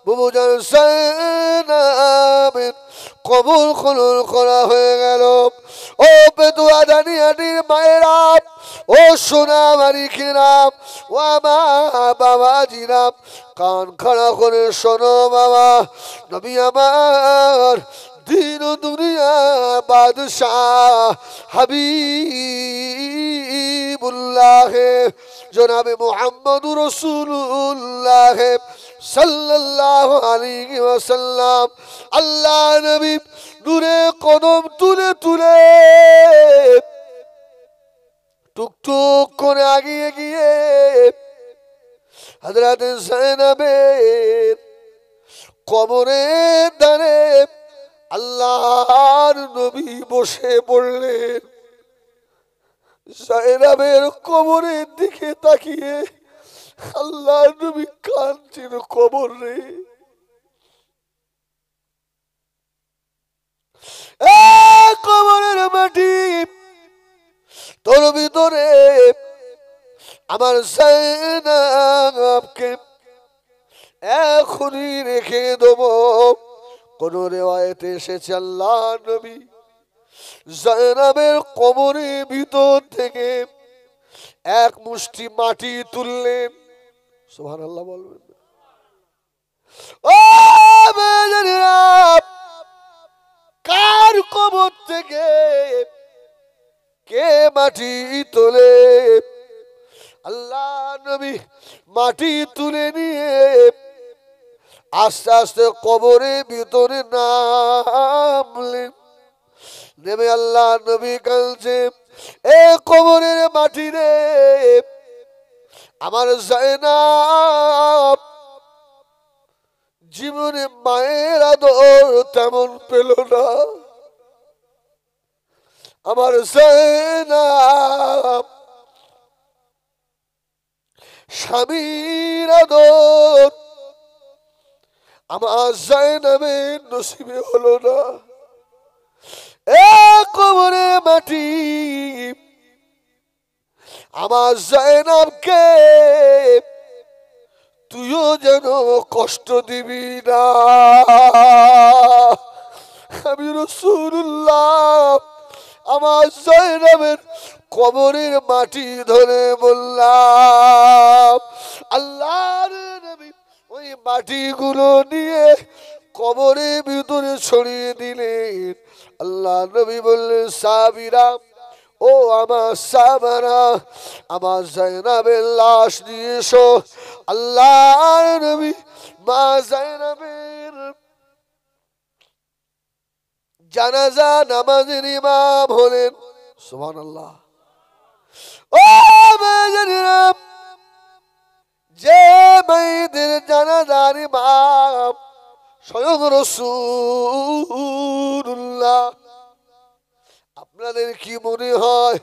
বুবুজান যায়েনবের কবর খনন করা হয়ে গেল। ও বেদুয়া দানিয়াটির মায়েরা, ও সোনা মানিকেরা, ও আমার বাবাজিরা, কান খাড়া করে শোনো বাবা। নবী আমার দিন দুনিয়া বাদশাহ হাবিবুল্লাহ জনাবে মুহাম্মদুর রাসূলুল্লাহ সাল্লাল্লাহু আলাইহি ওয়াসাল্লাম, আল্লাহ নবী নূরে কদম তুলে তুলে টুকটুক করে আগিয়ে গিয়ে হযরত যায়েনবের কবরের ধারে আল্লাহর নবী বসে পড়লেন। যায়েনবের কবরের দিকে তাকিয়ে আল্লাহর নবী কাঁদছেন, কবর রে, কবরের মাটি, তোর ভিতরে আমার যায়েনবকে এখনই রেখে দেব, কোন রিওয়ায়েতে এসেছে আল্লাহ নবী জায়নাবের কবরের ভিতর থেকে এক মুষ্টি মাটি তুললেন। সুবহানাল্লাহ বলবেন। ও বেজানিরা, কার কবর থেকে কে মাটি তোলে? আল্লাহ নবী মাটি তুলে নিয়ে আস্তে আস্তে কবরের ভিতরে নামলেন। নেমে আল্লাহ নবী কাঁদছে, এ কবরের মাটি রে, আমার জায়নাব জীবনে মায়ের আদর তেমন পেল না। আমার জায়নাব স্বামীর আদর আমার জায়নাবের নসিবে হলো না। এ কবরের মাটি আমার জায়নাবকে তুইও যেন কষ্ট দিবি না। আমি রাসূলুল্লাহ আমার জায়নাবের কবরের মাটি ধরে বললাম, আল্লাহর নবী ওই মাটিগুলো নিয়ে কবরের ভিতরে ছড়িয়ে দিলেন। আল্লাহ নবী বললেন, সাহাবীরা, ও আমার সাহাবারা, আমার জায়নাবের লাশ নিয়ে এসো। আল্লাহর নবী মা জায়নাবের জানাজা নামাজের ইমাম হলেন। সুবহানাল্লাহ। ও বেজানিরা, যে মেয়েদের জানাজার ইমাম স্বয়ং রাসূলুল্লাহ, আপনাদের কি মনে হয়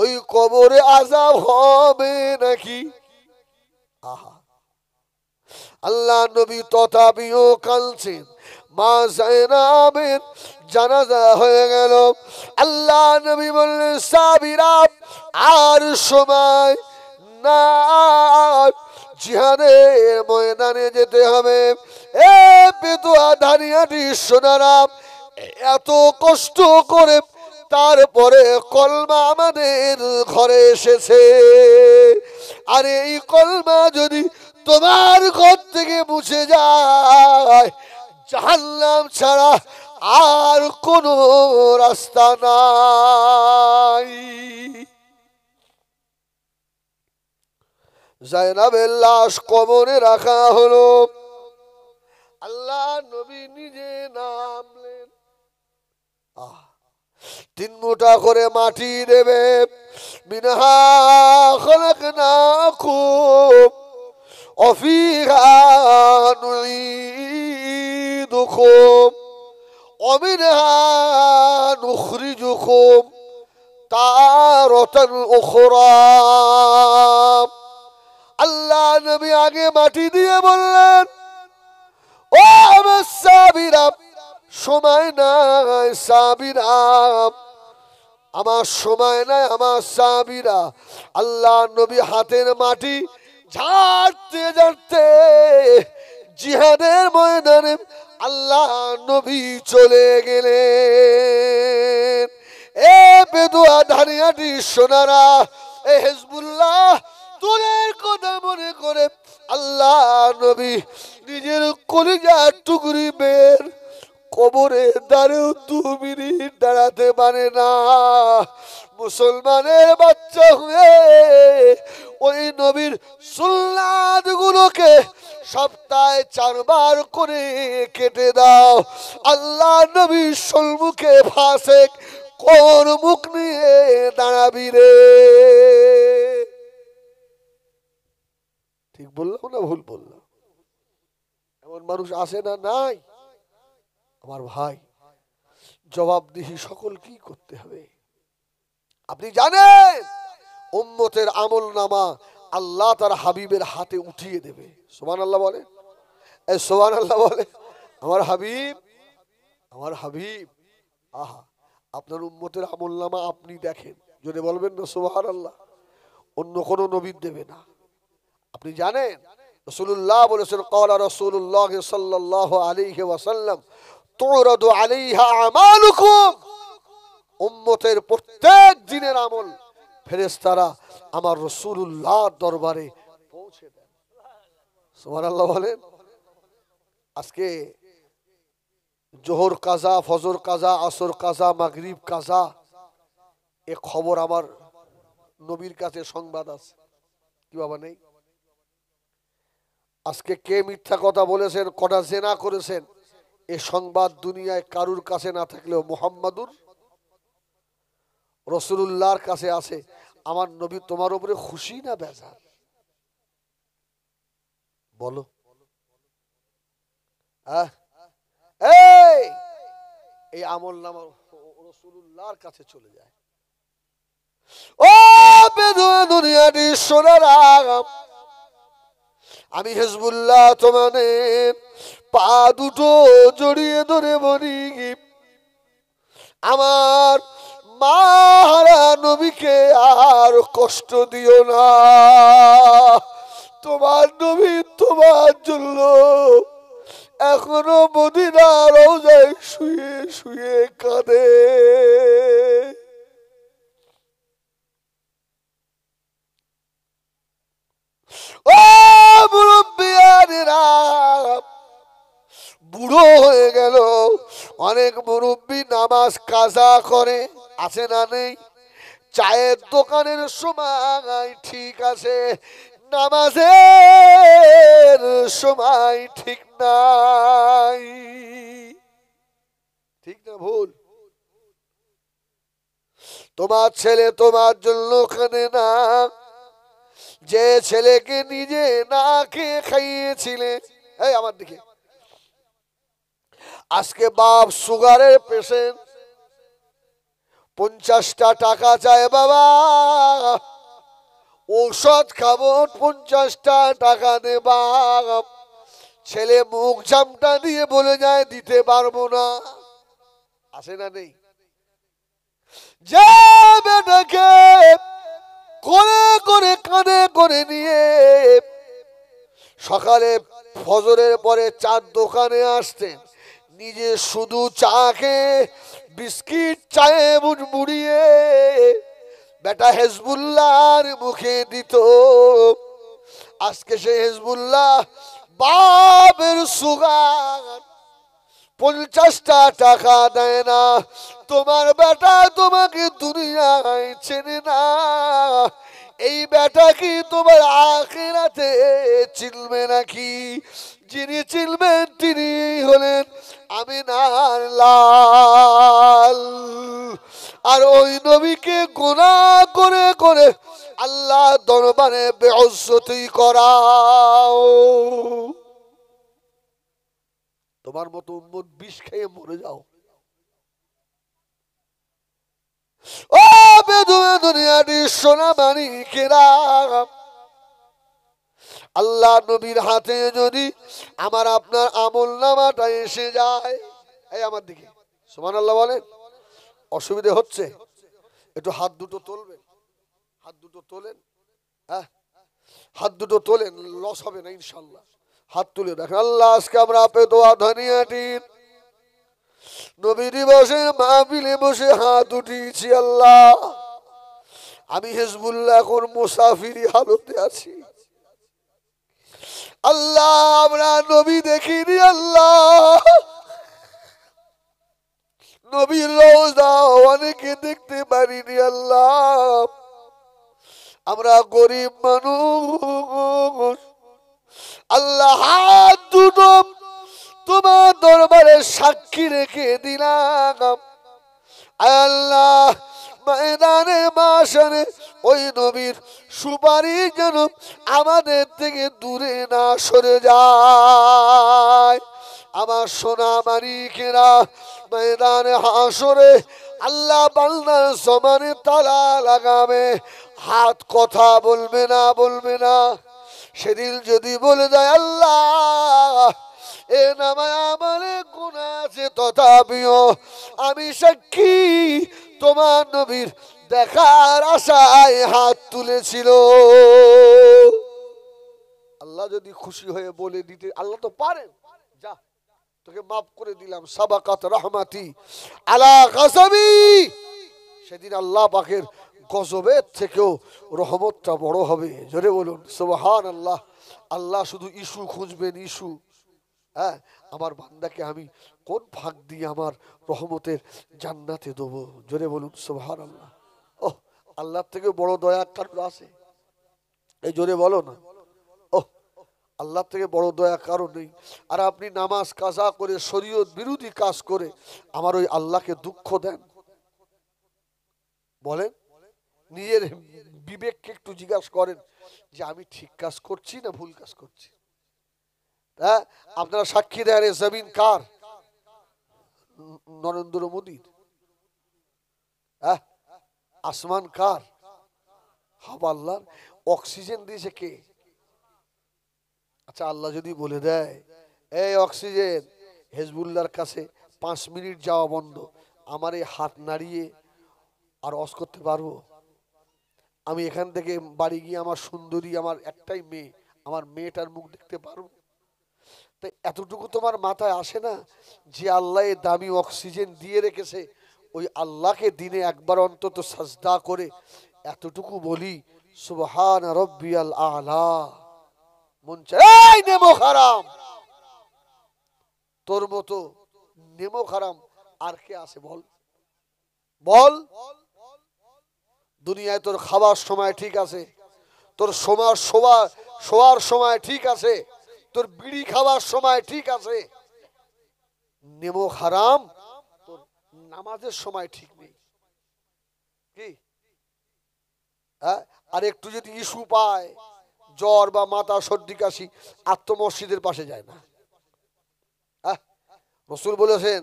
ওই কবরে আযাব হবে নাকি? আহা, আল্লাহ নবী তথাপিও কাঁদছেন। মা জায়নাবের জানাজা হয়ে গেল। আল্লাহ নবী বললেন, সাহাবীরা, আর সময় না, জিহাদের ময়দানে যেতে হবে। এ বেদুয়া ধানিয়াটি সোনারা, এত কষ্ট করে তারপরে কলমা আমাদের ঘরে এসেছে। আর এই কলমা যদি তোমার ঘর থেকে মুছে যায়, জাহান্নাম ছাড়া আর কোনো রাস্তা নাই। জায়নাবের লাশ কবরে রাখা হলো। আল্লাহ নবী নিজে নামলেন। 3 মুঠা করে মাটি দেবে। মিনহা খলাকনাকুম ওয়া ফিহা নুঈদুকুম ওয়া মিনহা নুখরিজুকুম তারাতান উখরা। আল্লাহ নবী আগে মাটি দিয়ে বললেন, ও আমার সাহাবীরা, সময় নাই সাহাবীরা, আমার সময় নাই আমার সাহাবীরা। আল্লাহ নবী হাতের মাটি ঝাড়তে ঝাড়তে জিহাদের ময়দানে আল্লাহ নবী চলে গেলেন। এ বেদুয়া ধানিয়াটি সোনারা, এ হিজবুল্লাহ তোদের কথা মনে করে আল্লাহ নবী নিজের কলিজার টুকরি বের কবরে দাঁড়েও 2 মিনিট দাঁড়াতে পারে না। মুসলমানের বাচ্চা হয়ে ওই নবীর সুন্নাত গুলোকে সপ্তাহে 4 বার করে কেটে দাও। আল্লাহ নবীর সম্মুখে ফাসেক কোন মুখ নিয়ে দাঁড়াবি রে? ঠিক বললাম না ভুল বললাম? এমন মানুষ আছে না নাই? আমার ভাই, জবাবদিহি সকল কি করতে হবে? আপনি জানেন উম্মতের আমল নামা আল্লাহ তার হাবিবের হাতে উঠিয়ে দেবে। সুবহানাল্লাহ বলে, এই সুবহানাল্লাহ বলে। আমার হাবিব, আমার হাবিব। আহা, আপনার উম্মতের আমল নামা আপনি দেখেন, যদি বলবেন না সুবহানাল্লাহ, অন্য কোন নবীর দেবে না। আপনি জানেন রাসূলুল্লাহ বলেছেন, ক্বালা রাসূলুল্লাহ সাল্লাল্লাহু আলাইহি ওয়াসাল্লাম, তুরাদু আলাইহা আমালুকুম, উম্মতের প্রত্যেক দিনের আমল ফেরেশতারা আমার রাসূলুল্লাহর দরবারে পৌঁছে দেন। সুবহানাল্লাহ বলেন। আজকে জোহর কাজা, ফজর কাজা, আসর কাজা, মাগরিব কাজা, এ খবর আমার নবীর কাছে সংবাদ আছে। কি বাবা নেই? আজকে কে মিথ্যা কথা বলেছেন, কটা জেনা করেছেন, এ সংবাদ দুনিয়ায় কারুর কাছে না থাকলেও মুহাম্মাদুর রাসূলুল্লাহর কাছে আছে। আমার নবী তোমার উপরে খুশি না বেজার? বলো। এই আমল নামা রাসূলুল্লাহর কাছে চলে যায়। ও দুনিয়াটি সোনারা, আমি হিজবুল্লাহ তোমাদের পা দুটো জড়িয়ে ধরে বলি, আমার মাহারা নবীকে আর কষ্ট দিও না। তোমার নবী তোমার জন্য এখনো মদিনার রওজায় শুয়ে শুয়ে কাঁদে। ও মুরব্বিয়ানেরা, বুড়ো হয়ে গেল, অনেক মুরব্বি নামাজ কাজা করে, আছে না নেই? চায়ের দোকানের সময় ঠিক আছে, নামাজের সময় ঠিক নাই। ঠিক না ভুল? তোমার ছেলে তোমার জন্য কাঁদে না, যে ছেলেকে নিজে না খেয়ে খাইয়েছিলে। এই আমার দিকে, আজকে বাপ সুগারের পেশেন্ট, 50টা টাকা চায়, বাবা ঔষধ খাবো, 50টা টাকা দে বাপ। ছেলে মুখ জামটা দিয়ে বলে যায় দিতে পারবো না। আসে না নেই? যে বেটাকে করে করে কাঁধে করে নিয়ে সকালে ফজরের পরে চার দোকানে আসতেন, নিজে শুধু চা খেয়ে বিস্কিট চায়ে মুড়িয়ে বেটা হিজবুল্লাহর মুখে দিত। আজকে সে হিজবুল্লাহ বাপের সুগার 50টা টাকা দেয় না। তোমার বেটা তোমাকে দুনিয়ায় চেনে না। এই বেটা কি তোমার আখিরাতে চিনবে নাকি? যিনি চিনবেন তিনি হলেন আমিনার লাল। আর ওই নবীকে গুনাহ করে করে আল্লাহ দরবারে বেইজ্জতি করাও। তোমার মতো উম্মত বিষ খেয়ে মরে যাও। ও দুনিয়াটি সোনা মানিকেরা, আল্লাহ নবীর হাতে যদি আমার আপনার আমল নামাটা এসে যায়, এই আমার দিকে সুবহানাল্লাহ বলেন। অসুবিধা হচ্ছে? একটু হাত দুটো তুলবেন, হাত দুটো তোলেন, হ্যাঁ হাত দুটো তোলেন, লস হবে না ইনশাল্লাহ। হাত তুলে দেখেন। আল্লাহ আজকে আমরা পেতোয়া ধনিয়াটির নবী দিবসে মাহফিলে বসে হাত উঠিয়েছি। আল্লাহ আমি হিজবুল্লাহ এখন মুসাফিরি হালতে আছি। আল্লাহ আমরা নবী দেখিনি, আল্লাহ নবীর রওজা অনেকে দেখতে পারিনি। আল্লাহ আমরা গরিব মানুষ, আল্লাহ হাত দুটো তোমার দরবারে সাক্ষী রেখে দিলাম। আল্লাহ ময়দানে মাশারে ওই নবীর সুপারিশ যেন আমাদের থেকে দূরে না সরে যায়। আমার সোনা মানিকেরা, ময়দানে হাসরে আল্লাহ বান্দার সমানে তালা লাগাবে, হাত কথা বলবে না, বলবে না। সেদিন যদি বলে যায় আল্লাহ এ নামায় আমারে গুনাহ আছে, তথাপিও আমি সাক্ষী তোমার নবীর দেখার আশায় হাত তুলেছিল। আল্লাহ যদি খুশি হয়ে বলে দিতে, আল্লাহ তো পারেন, যা তোকে মাফ করে দিলাম, সাবাকাত রহমাতি আলা গাযাবি। সেদিন আল্লাহ পাকের গজবের থেকেও রহমতটা বড় হবে। জোরে বলুন সুবহানাল্লাহ। আল্লাহ শুধু ইস্যু খুঁজবেন, ইস্যু। হ্যাঁ, আমার বান্দাকে আমি কোন ভাগ দিয়ে আমার রহমতের জান্নাতে দেবো। জোরে বলুন সুবহানাল্লাহ। ওহ, আল্লাহর থেকে বড় দয়া কারোর আছে? এই জোরে বলো না। ওহ, আল্লাহর থেকে বড় দয়া কারো নেই। আর আপনি নামাজ কাজা করে শরীয়ত বিরোধী কাজ করে আমার ওই আল্লাহকে দুঃখ দেন? বলেন, নিজের বিবেককে একটু জিজ্ঞাসা করেন যে আমি ঠিক কাজ করছি না ভুল কাজ করছি। হ্যাঁ, আপনারা সাক্ষী দেন, এ জমিন কার? নরেন্দ্র মোদীর। হ্যাঁ, আসমান কার? হাওয়া আল্লাহর। অক্সিজেন দিয়েছে কে? আচ্ছা, আল্লাহ যদি বলে দেয় এই অক্সিজেন হেজবুল্লাহর কাছে 5 মিনিট যাওয়া বন্ধ, আমার এই হাত নাড়িয়ে আর অস করতে পারবো? আমি এখান থেকে বাড়ি গিয়ে আমার সুন্দরী, আমার একটাই মেয়ে, আমার মেয়েটার মুখ দেখতে পারবো? তাই এতটুকু তোমার মাথায় আসে না যে আল্লাহ এই দামি অক্সিজেন দিয়ে রেখেছে, ওই আল্লাহকে দিনে একবার অন্তত সাজদা করে এতটুকু বলি সুবহান রাব্বিয়াল আলা। মন চায় এই নেমো হারাম, তোর মতো নেমো হারাম আর কে আছে বল? বল, দুনিয়ায় তোর খাবার সময় ঠিক আছে, তোর শোয়ার সময় ঠিক আছে, তোর বিড়ি খাওয়ার সময় ঠিক আছে, নেমো হারাম তোর নামাজের সময় ঠিক নেই। কি? হ্যাঁ, আর একটু যদি ইস্যু পায়, জ্বর বা মাথা সর্দি কাশি, আর তো মসজিদের পাশে যায় না। হ্যাঁ, রাসূল বলেছেন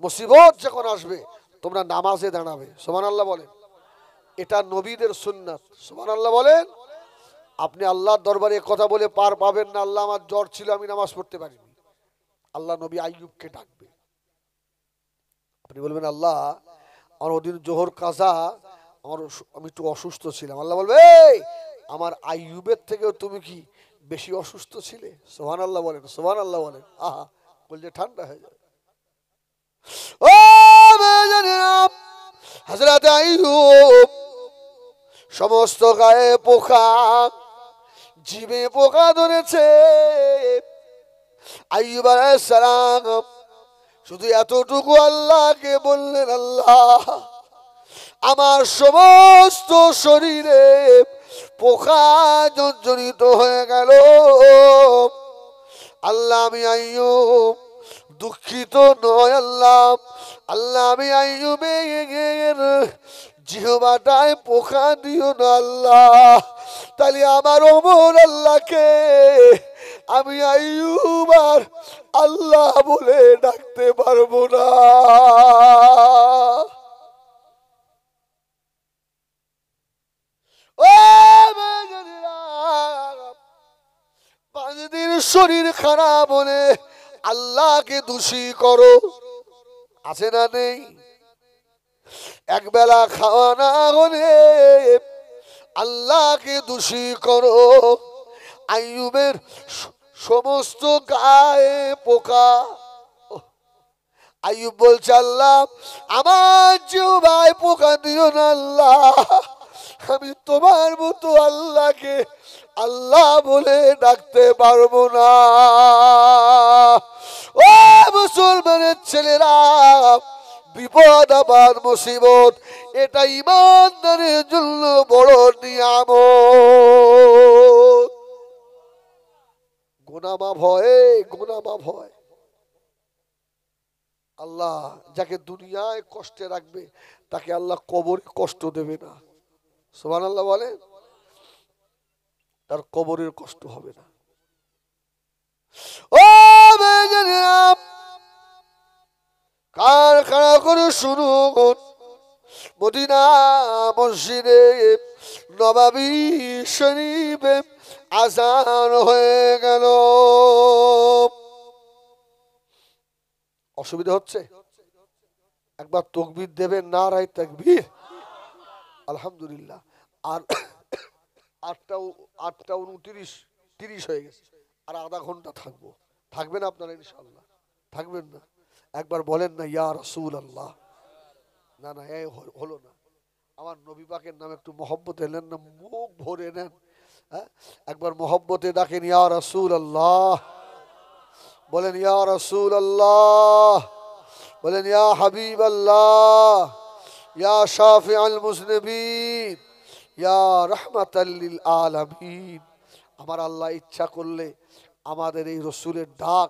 মুসিবত যখন আসবে তোমরা নামাজে দাঁড়াবে। সুবহানাল্লাহ বলেন। এটা নবীদের সুন্নাত। সুবহানাল্লাহ বলেন। আপনি আল্লাহর দরবারে কথা বলে পার পাবেন না, আল্লাহ আমার জ্বর ছিল আমি নামাজ পড়তে পারিনি। আল্লাহ নবী আইয়ুবকে ডাকবে। আপনি বলবেন আল্লাহ আমার ওদিন জোহর কাজা, আমি একটু অসুস্থ ছিলাম। আল্লাহ বলবে এই আমার আইয়ুবের থেকেও তুমি কি বেশি অসুস্থ ছিলে? সুবহানাল্লাহ বলেন, সুবহানাল্লাহ বলেন। আহা, বলছে ঠান্ডা হয়ে যাবে। ও হযরত আইয়ুব, সমস্ত গায়ে পোকা, জিভে পোকা ধরেছে। আইয়ুব আলাইহিস সালাম শুধু এতটুকু আল্লাহকে বললেন, আল্লাহ আমার সমস্ত শরীরে পোকা জর্জরিত হয়ে গেল। আল্লাহ আমি আইয়ুব দুঃখিত নয় আল্লাহ, আল্লাহ আমি আইয়ুবের জিহ্বাটায় পোকা দিও না আল্লাহ। তাহলে আমার ওমর আল্লাহকে আমি আইয়ুব আর আল্লাহ বলে ডাকতে পারবো না। ও 5 দিন শরীর খারাপ হলে আল্লাহকে দোষী করো, আছে না নেই? একবেলা খাওয়া না হলে আল্লাহকে দোষী করো। আইয়ুবের সমস্ত গায়ে পোকা। আইয়ুব বলছে আল্লাহ আমার জিহ্বায় পোকা দিও না আল্লাহ, আমি তোমার মতো আল্লাহকে আল্লাহ বলে ডাকতে পারবো না। ও মুসলমানের ছেলেরা, বিপদ আপদ মুসিবত এটা ঈমানদারের জন্য বড় নিয়ামত। গুনাহ মাফ হয়, গুনাহ মাফ হয়। আল্লাহ যাকে দুনিয়ায় কষ্টে রাখবে তাকে আল্লাহ কবরে কষ্ট দেবে না। সুবহানাল্লাহ বলেন। তার কবরের কষ্ট হবে না। ও বেজানেরা, কার খাড়া করে শুনুন, মদিনা মসজিদে নববী শরীফে আযান হয়ে গেল। অসুবিধা হচ্ছে? একবার তাকবীর দেবেন, নারায়ে তাকবীর। আলহামদুলিল্লাহ। আর 8টা 29 30 হয়ে গেছে, আর আধা ঘন্টা থাকবো। থাকবেন আপনারা ইনশাআল্লাহ? থাকবেন না? একবার বলেন না ইয়া রাসূলুল্লাহ। না না, এই হলো না। আমার নবী পাকের নামে একটু মহব্বতে নেন না, মুখ ভরে নেন। হ্যাঁ, একবার মহব্বতে ডাকেন ইয়া রাসূলুল্লাহ। বলেন ইয়া রাসূলুল্লাহ, বলেন ইয়া হাবিবাল্লাহ, ইয়া শাফিউল মুজনিবিন, ইয়া রাহমাতাল লিল আলামিন। আমার আল্লাহ ইচ্ছা করলে আমাদের এই রসুলের ডাক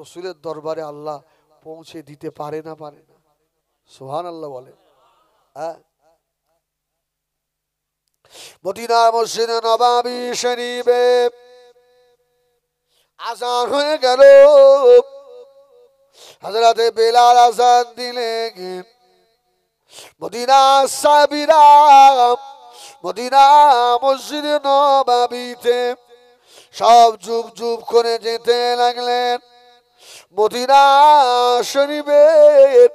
রসুলের দরবারে আল্লাহ পৌঁছে দিতে পারে না? পারে না? সুবহানাল্লাহ বলেন। হ্যাঁ, মদিনা মসজিদে নববী শরীফে আযান হয়ে গেল। হযরতে বেলাল আযান দিলেন। মদিনা সাহাবীরা মদিনা মসজিদে নববীতে সব যুব যুব করে যেতে লাগলেন। মদিনা শরীফের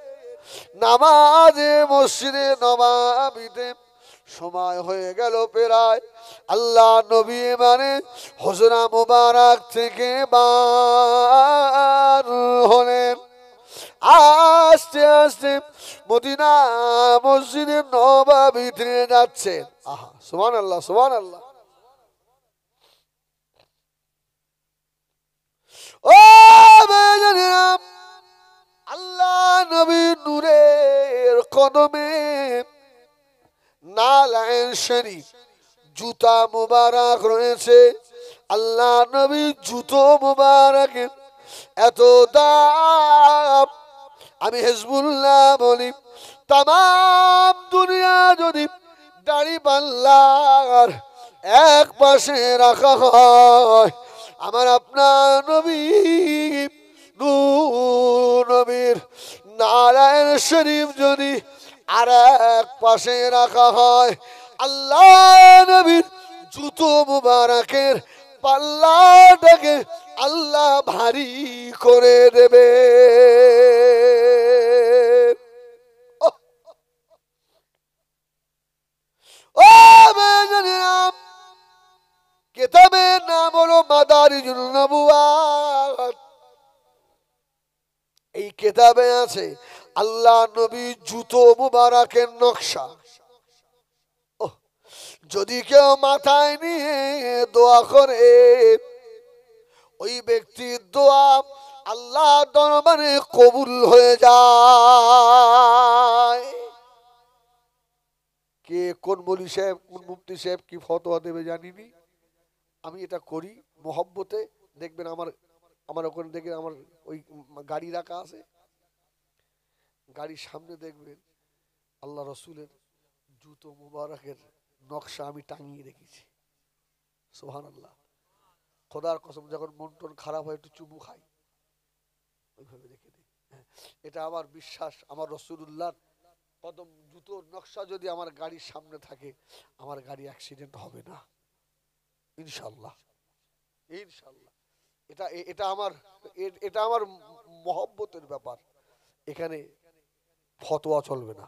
নামাজে মসজিদে নববীতে সময় হয়ে গেল প্রায়। আল্লাহ নবী মানে হুজরা মুবারক থেকে বার হলেন। আস্তে আস্তে মদিনা মসজিদে নববীতে যাচ্ছেন। আহা, সুবহানাল্লাহ, সুবহানাল্লাহ। ও বেজানেরা, আল্লাহ নবী নূরের কদমে নালায়েন শরীফ জুতা মুবারক রয়েছে। আল্লাহ নবী জুতো মুবারকের এত দাম, আমি হিজবুল্লাহ বলি তামাম দুনিয়া যদি দাড়ি পাল্লার এক পাশে রাখা হয়, আমার আপনার নবী নূর নবীর নারায়ণ শরীফ যদি আর এক পাশে রাখা হয়, আল্লাহ নবীর জুতো মুবারকের পাল্লাটাকে আল্লাহ ভারী করে দেবে। ও বেজানেরা, কিতাবের নাম হলো মাদারিজুন নবুওয়াত। এই কিতাবে আছে আল্লাহ নবী জুতো মুবারকের নকশা। যদি কেউ মাথায় নিয়ে দোয়া করে, ওই ব্যক্তির দোয়া আল্লাহ দরবারে কবুল হয়ে যায়। কে কোন মৌলী সাহেব কোন মুফতি সাহেব কি ফতোয়া দেবে জানিনি, আমি এটা করি মহব্বতে। দেখবেন আমার ওখানে দেখবেন আমার ওই গাড়ি রাখা আছে, গাড়ির সামনে দেখবেন আল্লাহ রসুলের জুতো মুবারকের নকশা আমি টাঙিয়ে রেখেছি। সুবহানাল্লাহ। খোদার কসম, যখন মন টন খারাপ হয় একটু চুমু খাই, ওইভাবে রেখে দিই। এটা আমার বিশ্বাস, আমার রসুলুল্লাহর কদম জুতোর নকশা যদি আমার গাড়ির সামনে থাকে, আমার গাড়ি অ্যাক্সিডেন্ট হবে না ইনশাল্লাহ, ইনশাল্লাহ। এটা এটা আমার মহব্বতের ব্যাপার, এখানে ফতোয়া চলবে না।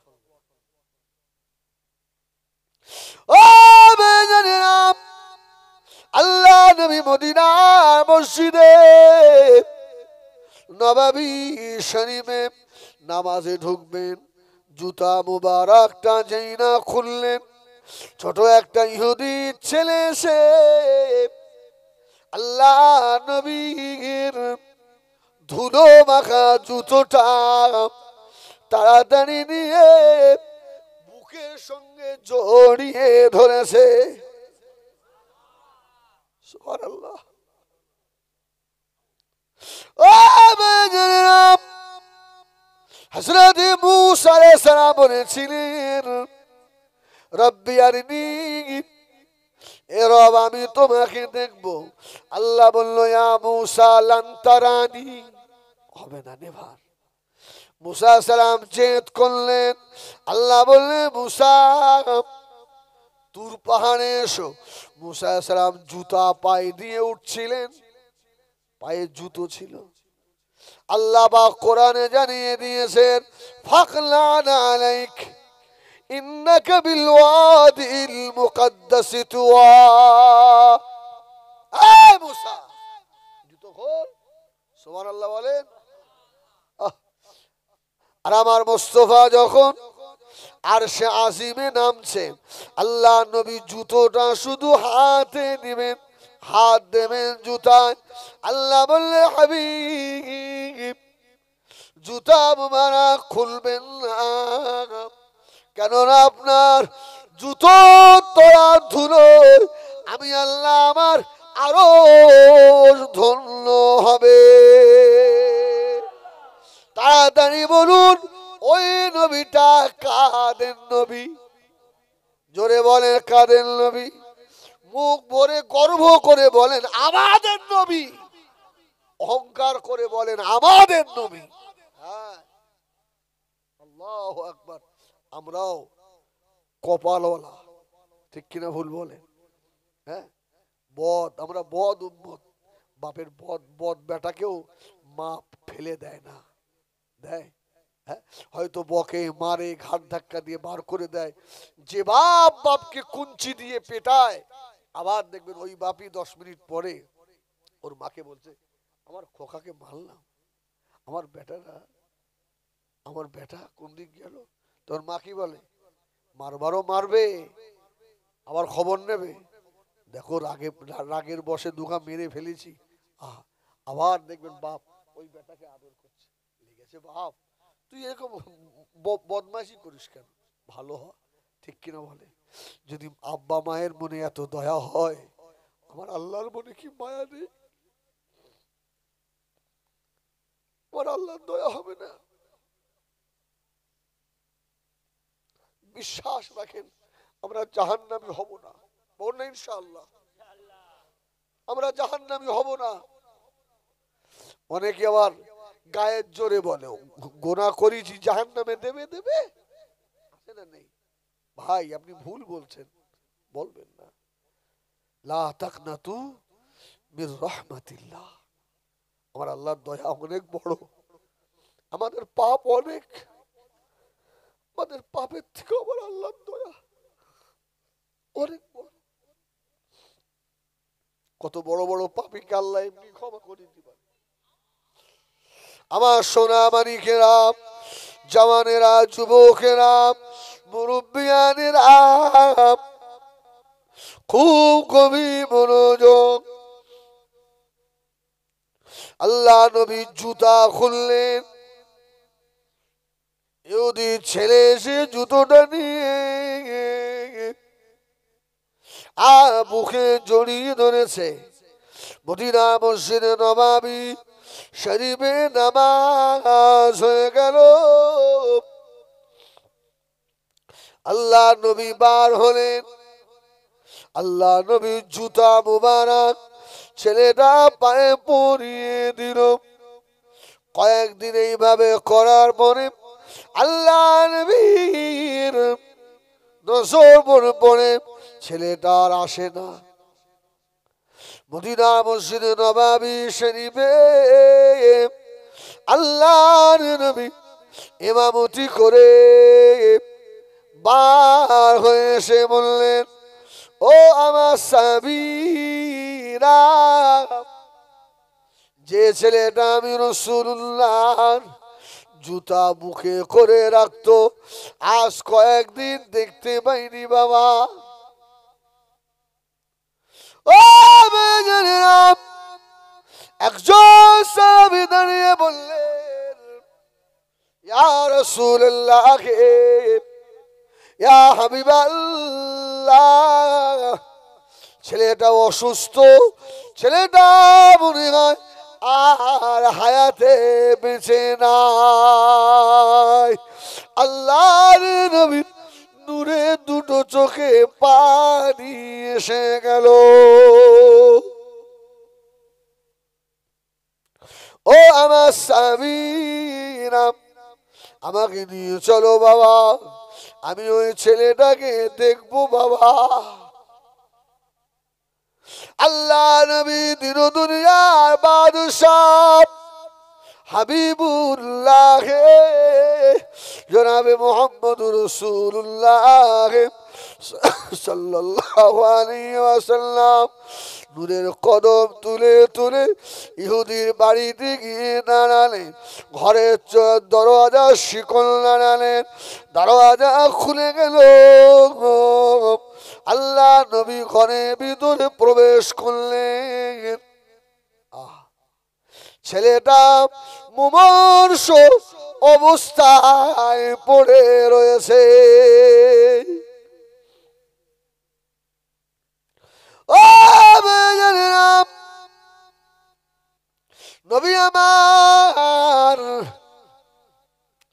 ও বেজানেরা, আল্লাহ নবী মদিনা মসজিদে নববী শরীফে নামাজে ঢুকবেন। জুতা মুবারকটা যেই না খুললেন, ছোট একটা ইহুদি ছেলে এসে আল্লাহ নবীর ধুলো মাখা জুতোটা তাড়াতাড়ি নিয়ে বুকের সঙ্গে জড়িয়ে ধরেছে। সুবহানাল্লাহ। ও বেজানেরা, হযরত মূসা আলাইহিস সালাম বলেছিলেন, রব্বি আরিনি, এ রব আমি তোমাকে দেখব। আল্লাহ বলল, ইয়া মূসা লান তারানি, হবে না, নেভার। মূসা সালাম জেদ করলেন। আল্লাহ বললেন, মূসা তুর পাহাড়ে এসো। মূসা সালাম জুতা পায়ে দিয়ে উঠছিলেন, পায়ে জুতো ছিল। আল্লাহ পাক কোরআনে জানিয়ে দিয়েছেন, ফাকলান আলাইক ইন্নাকা বিল ওয়াদিল মুকদ্দাস তুয়া। এই মূসা, জুতো খোল, সুবহানাল্লাহ বলেন। আর আমার মুস্তাফা যখন আরশে আজিমে নামছেন, আল্লাহ নবী জুতোটা শুধু হাতে নেবেন, হাত দেবেন জুতায়। আল্লাহ বললে হাবিব জুতা মুবারক খুলবেন না, কেননা আপনার জুতো তোরা ধুলো আমি আল্লাহ আমার আরো ধন্য হবে। তাড়াতাড়ি বলুন ওই নবীটা কাদের নবী? জোরে বলেন কাদের নবী? মুখ ভরে গর্ব করে বলেন আমাদের নবী, অহংকার করে বলেন আমাদের নবী। হ্যাঁ, আল্লাহু আকবার। আমরাও কপালওয়ালা, ঠিক কিনা ভুল বলেন? হ্যাঁ, বদ, আমরা বদ উম্মত। বাপের বদ বদ বেটাকেও মা ফেলে দেয় না, দেয়? হ্যাঁ, হয়তো বকে মারে ঘাট ধাক্কা দিয়ে বার করে দেয়। যে বাপ বাপকে কুঞ্চি দিয়ে পেটায়, আবার দেখবেন ওই বাপই 10 মিনিট পরে ওর মাকে বলছে আমার খোকাকে মারলাম, আমার বেটা কোন দিক গেল? তোর মা কি বলে? মারবারও মারবে, আবার খবর নেবে। দেখো রাগের বসে দুগা মেরে ফেলেছি। আবার দেখবেন বাপ ওই বেটাকে আদর করছে, লেগেছে বাপ তুই এরকম বদমাইশি করিস কেন? ভালো হ, ঠিক কিনা বলে? যদি আব্বা মায়ের মনে এত দয়া হয়, আমার আল্লাহর মনে কি মায়া নেই? আমার আল্লাহর দয়া হবে না? বিশ্বাস রাখেন আমরা জাহান্নামী হব না, বলুন না ইনশাআল্লাহ আমরা জাহান্নামী হব না। অনেকে আবার গায়ের জোরে বলে গোনা করেছি জাহান্নামে দেবে, দেবে আছে না নেই? ভাই আপনি ভুল বলছেন, বলবেন না। লা তাকনাতু মির রাহমাতিল্লাহ, আমার আল্লাহর দয়া অনেক বড়, আমাদের পাপ অনেক, আমাদের পাপের থেকে আমার আল্লাহর দয়া অনেক বড়। কত বড় বড় পাপীকে আল্লাহ এমনি ক্ষমা করে দিতে পারে। আমার সোনা মানিকেরা, জওয়ানেরা, যুবকেরা, মুরব্বিয়ানেরা, খুব গভীর মনোযোগ। আল্লাহ নবী জুতা খুললেন, ইহুদি ছেলে এসে জুতোটা নিয়ে বুকে জড়িয়ে ধরেছে। মদিনা মসজিদে নববী শরীফে নামাজ হয়ে গেল। আল্লাহ নবী বার হলেন, আল্লাহ নবী জুতা মুবারক ছেলেটা পায়ে পরিয়ে দিল। কয়েকদিন এইভাবে করার পরে আল্লাহ নবীর নজর পড়ে ছেলেটার আসে না। মদিনা মসজিদে নববী শরীফে আল্লাহর নবী ইমামতি করে বার হয়ে এসে বললেন ও আমার সাহাবীরা, যে ছেলেটা আমি রাসূলুল্লাহর জুতা বুকে করে রাখতো আজ কয়েকদিন দেখতে পাইনি বাবা। ও বেজানেরা, একজন সাহাবী দাঁড়িয়ে বললেন ইয়া রাসূলুল্লাহ, ইয়া হাবিবাল্লাহ, ছেলেটা অসুস্থ, ছেলেটা মনে হয় আর হায়াতে বেঁচে নাই। আল্লাহর নবীর নূরে দুটো চোখে পানি এসে গেল। ও আমার সাহাবীরা, আমাকে নিয়ে চলো বাবা, আমি ওই ছেলেটাকে দেখবো বাবা। আল্লাহ নবী দিন দুনিয়ার বাদশাহ হাবিবুল্লাহ জনাবে মুহাম্মদুর রাসূলুল্লাহ সাল্লাল্লাহু আলাইহি ওয়াসাল্লাম নূরের কদম তুলে তুলে ইহুদির বাড়িতে গিয়ে দাঁড়ালেন। ঘরের দরওয়াজা শিকল নাড়ালেন, দরওয়াজা খুলে গেল। আল্লাহ নবী ঘরের ভিতরে প্রবেশ করলেন। ছেলেটা মুমূর্ষ অবস্থায় পড়ে রয়েছে। ও নবী আমার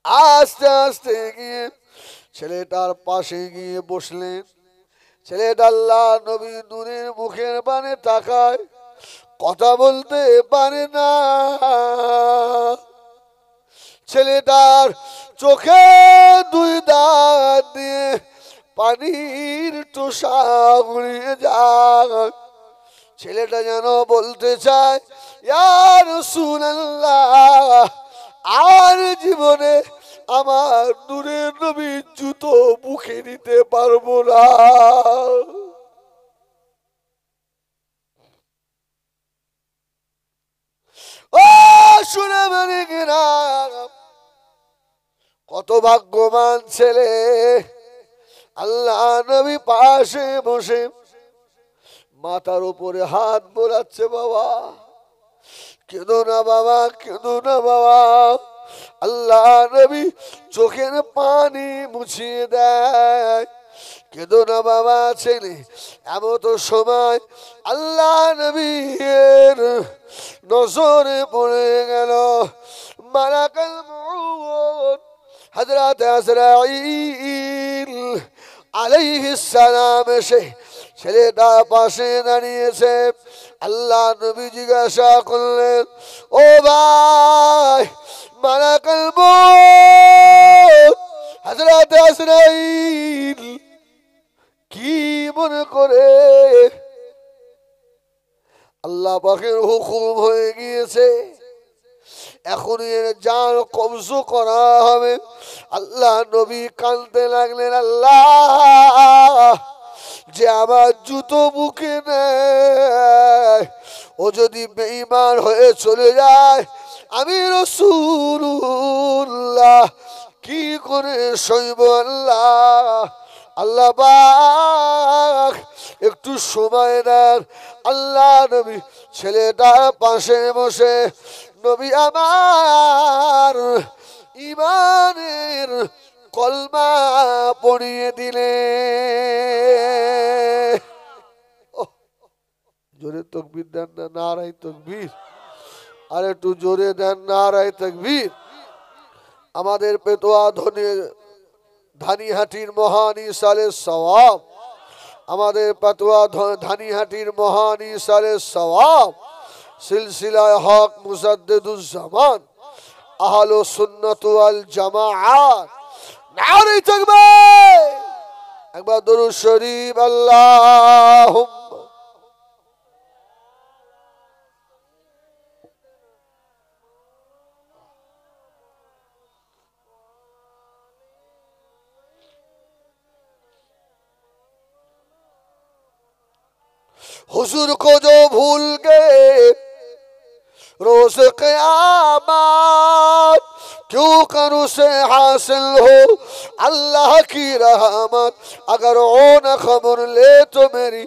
আস্তে আস্তে গিয়ে ছেলেটার পাশে গিয়ে বসলেন। ছেলেটা আল্লাহ নবী নূরের মুখের পানে তাকায়, কথা বলতে পারে না। ছেলেটার চোখে দুই দাঁত দিয়ে পানির টোসা উড়িয়ে যায়। ছেলেটা যেন বলতে চায়, ইয়া রাসূলুল্লাহ, আর জীবনে আমার নূরের নবীর জুতো মুখে নিতে পারবো না। ও শুনে মানে কিনা, কত ভাগ্যবান ছেলে। আল্লাহ নবী পাশে বসে মাথার উপরে হাত বোলাচ্ছে। বাবা কেঁদো না, বাবা কেঁদো না বাবা। আল্লাহ নবী চোখের পানি মুছিয়ে দেয়। কেঁদো না বাবা ছেলে। এমন সময় আল্লাহ নবীর নজরে পড়ে গেল মালাকুল মউত হযরত আজরাইল আলাইহিস সালাম এসে ছেলেটা পাশে দাঁড়িয়েছে। আল্লাহ নবী জিজ্ঞাসা করলেন, ও ভাই মালাকুল মউত হযরত আজরাইল কি মনে করে? আল্লাহ পাকের হুকুম হয়ে গিয়েছে, এখনই এর জান কবজ করা হবে। আল্লাহ নবী কাঁদতে লাগলেন, আল্লাহ যে আমার জুতো বুকে নেয় ও যদি বেঈমান হয়ে চলে যায়, আমি রাসূলুল্লাহ কি করে সইব? আল্লাহ আল্লাহ পাক একটু সময় দেন। আল্লাহ নবী ছেলেটার পাশে বসে নবী আমার ইমানের কলমা পড়িয়ে দিলে। জোরে তাকবীর দেন না, নারায়ে তাকবীর। আর একটু জোরে দেন নারায়ে তাকবীর। আমাদের পেটোয়া ধানিহাটির মহান ইসালের সওয়াব, আমাদের পেটোয়া ধানিহাটির মহান ইসালের সওয়াব সিলসিলায়ে হক মুজাদ্দিদুজ্জামান আহলে সুন্নাত ওয়াল জামাআত নারে তাকবীর। একবার দরুদ শরীফ আল্লাহুম্মা हुजूर को जो भूल गए रोज क़यामत, क्यों कर उसे हासिल हो अल्लाह की रहमत। अगर ओ न खबर ले तो मेरी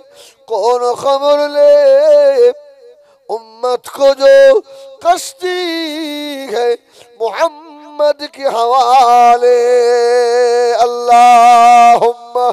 कौन खबर ले। उम्मत को जो कश्ती है मोहम्मद के हवाले। अल्लाहुम्मा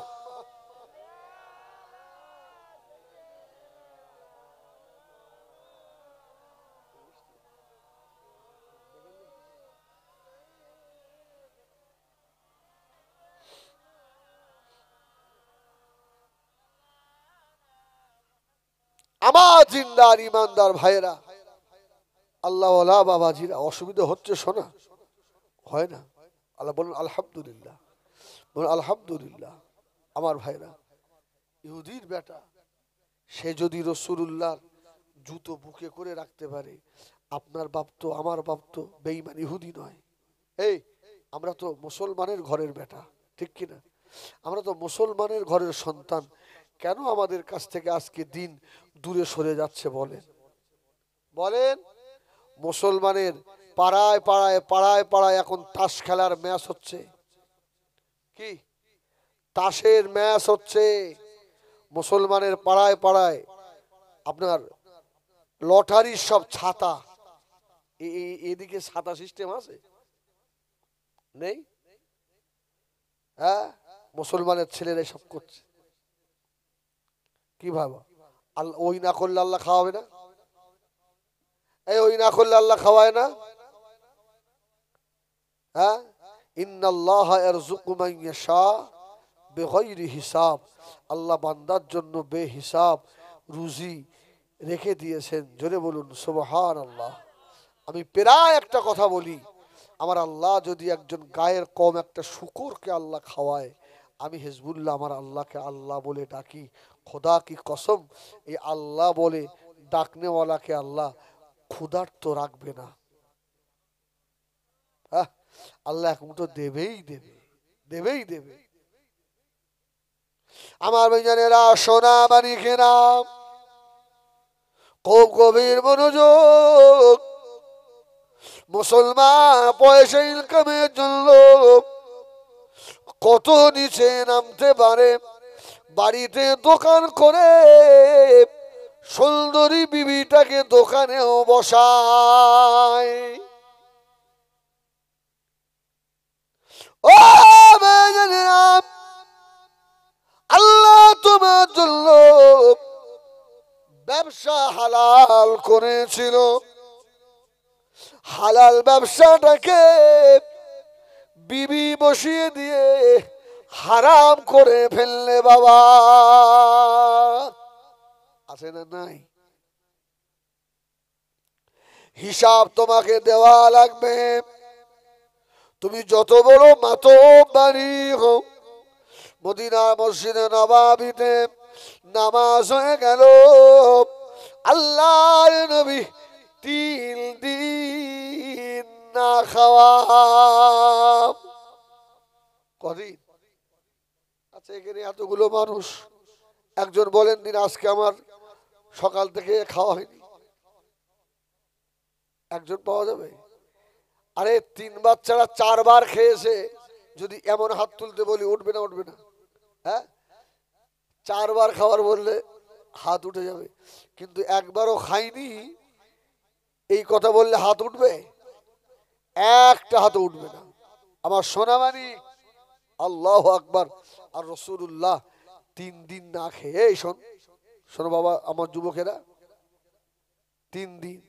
আমার জিন্দার ইমানদার ভাইরা, আল্লাহওয়ালা বাবাজিরা, অসুবিধা হচ্ছে শোনা হয় না? আল্লাহ বলুন আলহামদুলিল্লাহ, বলুন আলহামদুলিল্লাহ। আমার ভাইরা, ইহুদির বেটা সে যদি রাসূলুল্লাহর জুতো বুকে করে রাখতে পারে, আপনার বাপ তো আমার বাপ তো বেঈমান ইহুদি নয়। এই আমরা তো মুসলমানের ঘরের বেটা, ঠিক কিনা? আমরা তো মুসলমানের ঘরের সন্তান। কেন আমাদের কাছ থেকে আজকে দিন দূরে সরে যাচ্ছে বলেন? বলেন। মুসলমানের পাড়ায় পাড়ায় পাড়ায় পাড়ায় এখন তাস খেলার ম্যাচ হচ্ছে। কি তাসের ম্যাচ হচ্ছে মুসলমানের পাড়ায় পাড়ায়। আপনার লটারির সব ছাতা, এদিকে ছাতা সিস্টেম আছে? নেই। হ্যাঁ, মুসলমানের ছেলেরা সব করছে। কি ভাবা আল্লাহ ওই না করলে আল্লাহ খাওয়াবে না? এই ওই না করলে আল্লাহ খাওয়ায় না? হ্যাঁ, ইন্নাল্লাহা ইয়ারযুকু মান ইয়াশা বিগাইরি হিসাব। আল্লাহ বান্দার জন্য বেহিসাব রুজি রেখে দিয়েছেন। জোরে বলুন সুবহানাল্লাহ। আমি প্রায় একটা কথা বলি, আমার আল্লাহ যদি একজন গায়ের কম একটা শুকরকে আল্লাহ খাওয়ায়, আমি হিজবুল্লাহ আমার আল্লাহকে আল্লাহ বলে ডাকি। খোদা কি কসম, এই আল্লাহ বলে ডাকনেওয়ালাকে আল্লাহ ক্ষুধার্ত রাখবে না। হ্যাঁ, আল্লাহ এক মুঠো দেবেই দেবে, দেবেই দেবে। আমার ভাইজানেরা, সোনা মানিকেরা, খুব গভীর মনোযোগ। মুসলমান পয়সা ইনকামের জন্য কত নিচে নামতে পারে। বাড়িতে দোকান করে সুন্দরী বিবিটাকে দোকানেও বসায়। ও ভাইজানেরা, আল্লাহ তোমার জন্য ব্যবসা হালাল করেছিল। হালাল ব্যবসাটাকে বিবি বসিয়ে দিয়ে হারাম করে ফেললে বাবা। আছে না নাই? হিসাব তোমাকে দেওয়া লাগবে। তুমি যত বড় মাতব্বরি হও, মদিনা মসজিদে নববীতে নামাজ হয়ে গেল, আল্লাহর নবী 3 দিন না খাওয়া। কদিন? আচ্ছা, এখানে এতগুলো মানুষ, একজন বলেন দিন আজকে আমার সকাল থেকে খাওয়া হয়নি? একজন পাওয়া যাবে? আরে 3 বাচ্চারা 4 বার খেয়েছে, যদি এমন হাত তুলতে বলি উঠবে না? উঠবে না? হ্যাঁ, 4 বার খাবার বললে হাত উঠে যাবে, কিন্তু একবারও খাইনি এই কথা বললে হাত উঠবে? একটা হাত উঠবে না। আমার সোনামানি, আল্লাহু আকবার। আর রাসূলুল্লাহ 3 দিন না খেয়ে, এই শোন শোনো বাবা আমার যুবকেরা, 3 দিন।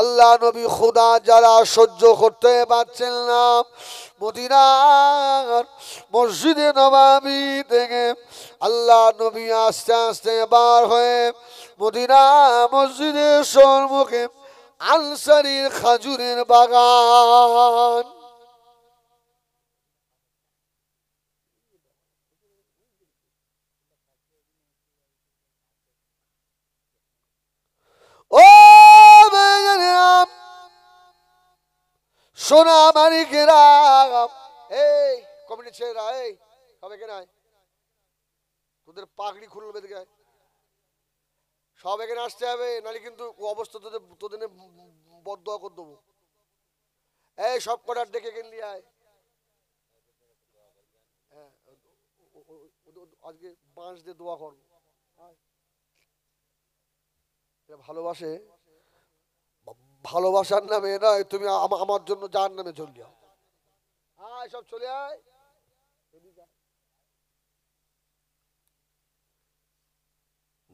আল্লাহ নবী খোদা যারা সহ্য করতে পারছেন না, মদিনার মসজিদে নববী থেকে আল্লাহ নবী আস্তে আস্তে বার হয়ে মদিনা মসজিদের সম্মুখে আনসারীর খাজুরের বাগান। ও সোনা মানিকেরা, এই কমিটি ছেলেরা, এই সব এখানে আয়, তোদের পাগড়ি খুলবে বেঁধে গায়, সব এখানে আসতে হবে, নাহলে কিন্তু অবস্থা তোদের তোদের বদদোয়া করে দেবো। এই সব কটার ডেকে কিনলি আয়। হ্যাঁ, আজকে বাঁশ দিয়ে দোয়া করবো। ভালোবাসে, ভালোবাসার নামে নয়, তুমি আমার জন্য যার নামে চললি আয়, সব চলে আয়।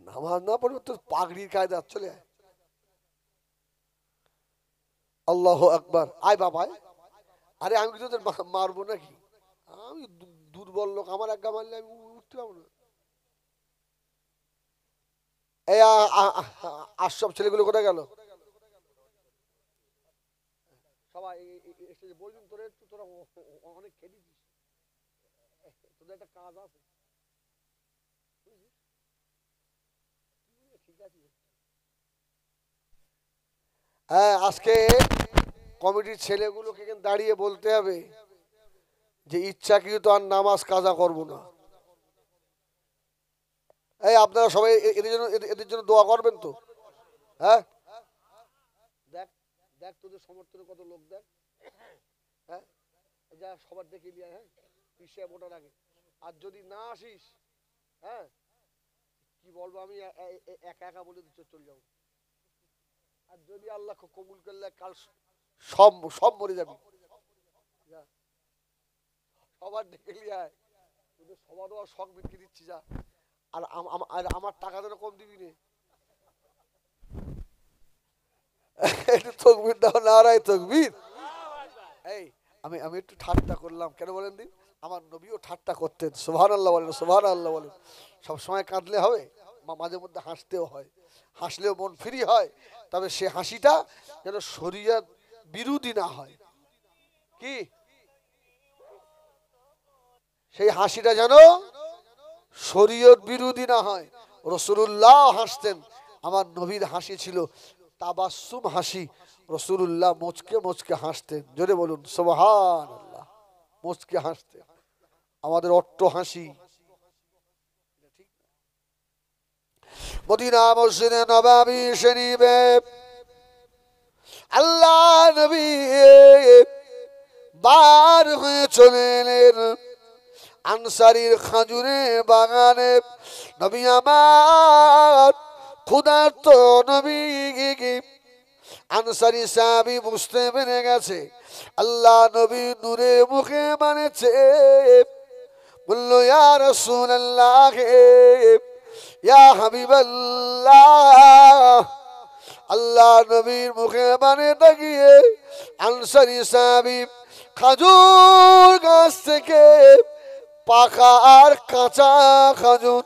নামাজ না পড়বে তো পাগড়ির কায়দা, চলে আয়। আল্লাহ আকবার, আয় বাবা আয়। আরে আমি কি তোদের মারবো নাকি? আমি দুর্বল লোক, আমার এক গা মারলে আমি উঠতে পারবো না। এই আর সব ছেলেগুলো কোথায় গেল? সবাই বলুন, তোরা একটু, তোরা অনেক খেটেছিস, তোদের একটা কাজ আছে। ঠিক আছে, হ্যাঁ, আজকে কমিটির ছেলেগুলোকে এখানে দাঁড়িয়ে বলতে হবে যে ইচ্ছাকৃত আর নামাজ কাজা করব না। এই আপনারা সবাই এদের জন্য দোয়া করবেন তো? হ্যাঁ, দেখ দেখ তোদের সমর্থনে কত লোক, দেখ। হ্যাঁ, যা সবার দেখে নিয়ে আয়, হ্যাঁ, পিছিয়ে ওঠার আগে। আর যদি না আসিস, হ্যাঁ, কি বলবো আমি, একা একা বলে চলে যাবো। আর যদি আল্লাহ কবুল করলে কাল সব সব মরে যাবি। যা, সবার ডেকে নিয়ে আয়, তোদের সবারও আর শখ বিক্রি দিচ্ছি। যা, আর আর আমার টাকা যেন কম দিবি নে। একটু তকবির দাও, নারায় তকবির। এই আমি আমি একটু ঠাট্টা করলাম, কেন বলেন দিন? আমার নবীও ঠাট্টা করতেন। সুবহানাল্লাহ বলেন, সুবহানাল্লাহ বলেন। সব সময় কাঁদলে হবে, মাঝে মধ্যে হাসতেও হয়। হাসলেও মন ফ্রি হয়, তবে সে হাসিটা যেন শরীয়ত বিরোধী না হয়। কি সেই হাসিটা যেন শরীয়ত বিরোধী না হয়। রাসূলুল্লাহ হাসতেন, আমার নবীর হাসি ছিল তাবাসসুম হাসি। রাসূলুল্লাহ মুচকে মুচকে হাসতেন। জোরে বলুন সুবহানাল্লাহ। মুচকে হাসতেন, আমাদের অট্ট হাসি। মদিনা মসজিদে নববী শরীফে আল্লাহ নবী বার হয়ে চলে এলেন আনসারীর খাজুরের বাগানে। নবী আমার ক্ষুধার্ত নবী, আনসারী সাহাবী বুঝতে পেরে গেছে আল্লাহ নবী নূরে মুখে মানেছে। বলল, ইয়া রাসূলুল্লাহ, ইয়া হাবিবাল্লাহ। আল্লাহ নবীর মুখে মানে তাকিয়ে আনসারী সাহাবী খাজুর গাছ থেকে পাকা আর কাঁচা খাজুর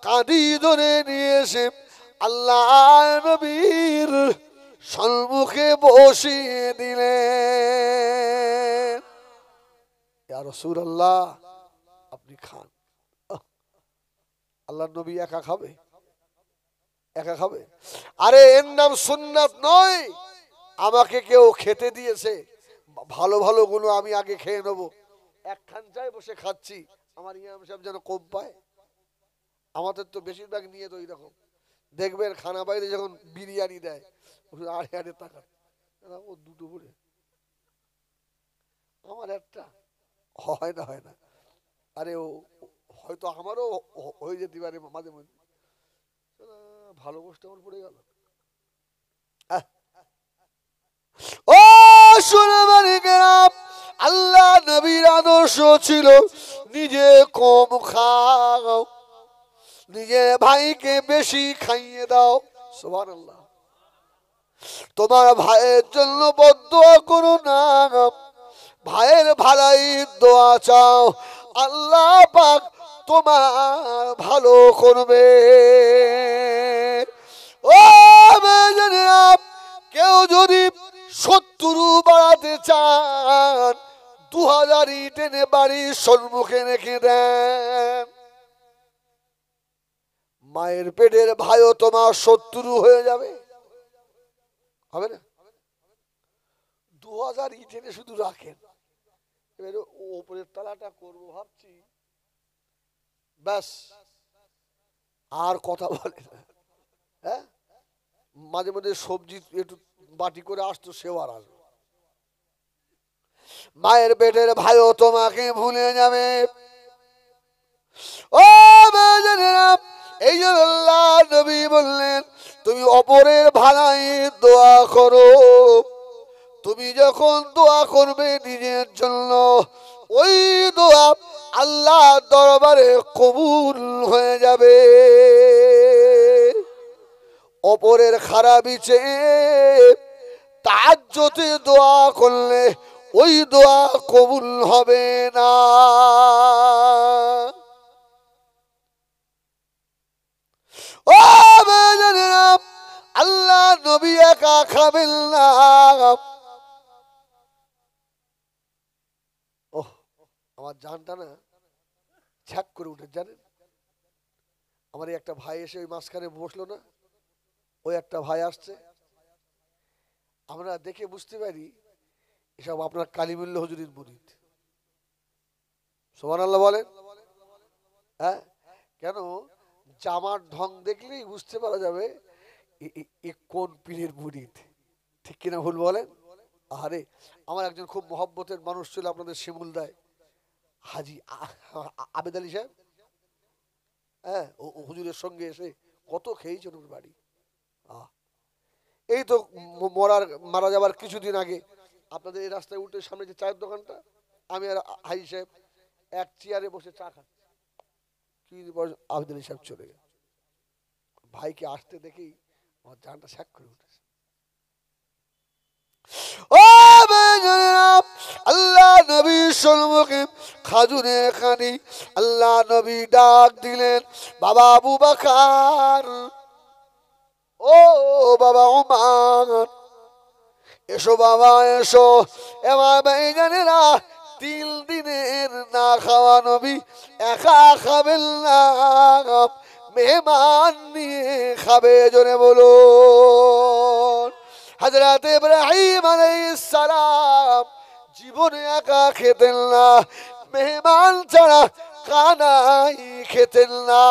কাঁদি ধরে নিয়ে এসে আল্লাহ নবীর সম্মুখে বসিয়ে দিলেন। ইয়া রাসূলুল্লাহ, আপনি খান। আল্লাহ নবী একা খাবে? একা খাবে? আরে এর নাম সুন্নাত নয়। আমাকে কেউ খেতে দিয়েছে, ভালো ভালো গুলো আমি আগে খেয়ে নেবো। এক খানচায় বসে খাচ্ছি, আমার ইমাম সাহেব যেন কম পায়। আমাদের তো বেশিরভাগ নিয়ে তো এইরকম। দেখবেন খানা বাইরে যখন বিরিয়ানি দেয়, আড়ে আড়ে টাকা, ও দুটো করে, আমার একটা। হয় না, হয় না। আরে ও হয়তো আমারও হয়ে যেতে পারে মাঝে মধ্যে। ভালো গোষ্ঠ আমার পড়ে গেল। ও সুরমানিকেরাম, আল্লাহ নবীর আদর্শ ছিল নিজে কম খাও, নিজে ভাইকে বেশি খাইয়ে দাও। সুবহানাল্লাহ। তোমার ভাইয়ের জন্য বদদোয়া করো না, ভাইয়ের ভালাই দোয়া চাও, আল্লাহ পাক তোমার ভালো করবে। ও বেজনেরা, কেউ যদি 70 বাড়াতে চান, 2000 ইট এনে বাড়ির সম্মুখে রেখে দেন। মায়ের পেটের ভাইও তোমার 70 হয়ে যাবে, হবে না? 2000 ইট এনে শুধু রাখেন, এবারে ওপরের তলাটা করবো ভাবছি, ব্যাস আর কথা বলে না। হ্যাঁ, মাঝে মাঝে সবজি একটু বাটি করে আসতো, সেও আর আসবে। মায়ের পেটের ভাইও তোমাকে ভুলে যাবে। ও বেজনেরা, এই জন্য আল্লাহ নবী বললেন, তুমি অপরের ভালাই দোয়া করো। তুমি যখন দোয়া করবে নিজের জন্য, ওই দোয়া আল্লাহ দরবারে কবুল হয়ে যাবে। অপরের খারাপি চেয়ে তাজ্জুদে দোয়া করলে ওই দোয়া কবুল হবে না। ও বেজনেরা, আল্লাহ নবী একা খাবেন না। ওহ, আমার জানটা না ছ্যাক করে উঠে, জানেন? আমার একটা ভাই এসে ওই মাঝখানে বসলো না, ওই একটা ভাই আসছে, আমরা দেখে বুঝতে পারি এসব আপনার কালিমুল্লাহ হুজুরের মুরিদ। সুবহানাল্লাহ বলেন। হ্যাঁ, কেন? জামার ঢং দেখলেই বুঝতে পারা যাবে এ কোন পীরের মুরিদ। ঠিক কিনা ভুল বলেন? আরে আমার একজন খুব মহব্বতের মানুষ ছিল আপনাদের শিমুলদায়, হাজি আবেদ আলী সাহেব। হ্যাঁ, ও হুজুরের সঙ্গে এসে কত খেয়েছেন ওর বাড়ি। এই তো মারা যাবার কিছুদিন আগে আপনাদের এই রাস্তায় উঠে সামনে যে চায়ের দোকানটা, আমি আর হাজি সাহেব এক চেয়ারে বসে চা খাচ্ছি। কিছুদিন পর আবেদ আলী সাহেব চলে গেল। ভাইকে আসতে দেখেই আমার জানটা শ্যাক করে উঠেছে। ও আল্লাহ নবী সম্মুখে খাজুরে খানি আল্লাহ নবী ডাক দিলেন, বাবা আবু বকর, ও বাবা ওমর, এসো বাবা এসো। এবার ভাইজানেরা, 3 দিনের না খাওয়া নবী একা খাবেন না, মেহমান নিয়ে খাবে। জোরে বলুন। হযরত ইব্রাহিম আলাইহিস সালাম জীবনে একা খেতেন না, মেহমান ছাড়া কানাই খেতেন না।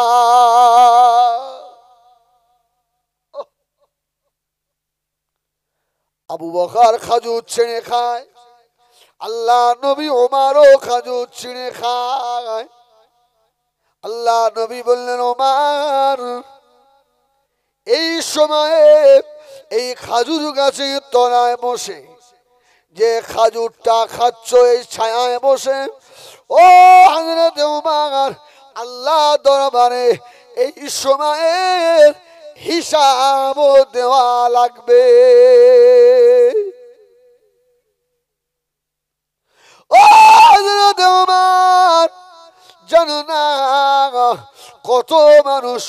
আবু বকর খাজুর ছিঁড়ে খায়, আল্লাহ নবী ওমরও খাজুর ছিঁড়ে খায়। আল্লাহ নবী বললেন, ওমর, এই সময়ে এই খাজুর গাছের তলায় বসে যে খাজুরটা খাচ্ছ, এই ছায়ায় বসে, ও হযরত ওমর, আল্লাহ দরবারে এই সময়ের হিসাব দেওয়া লাগবে। ও হযরত ওমর, জানো না কত মানুষ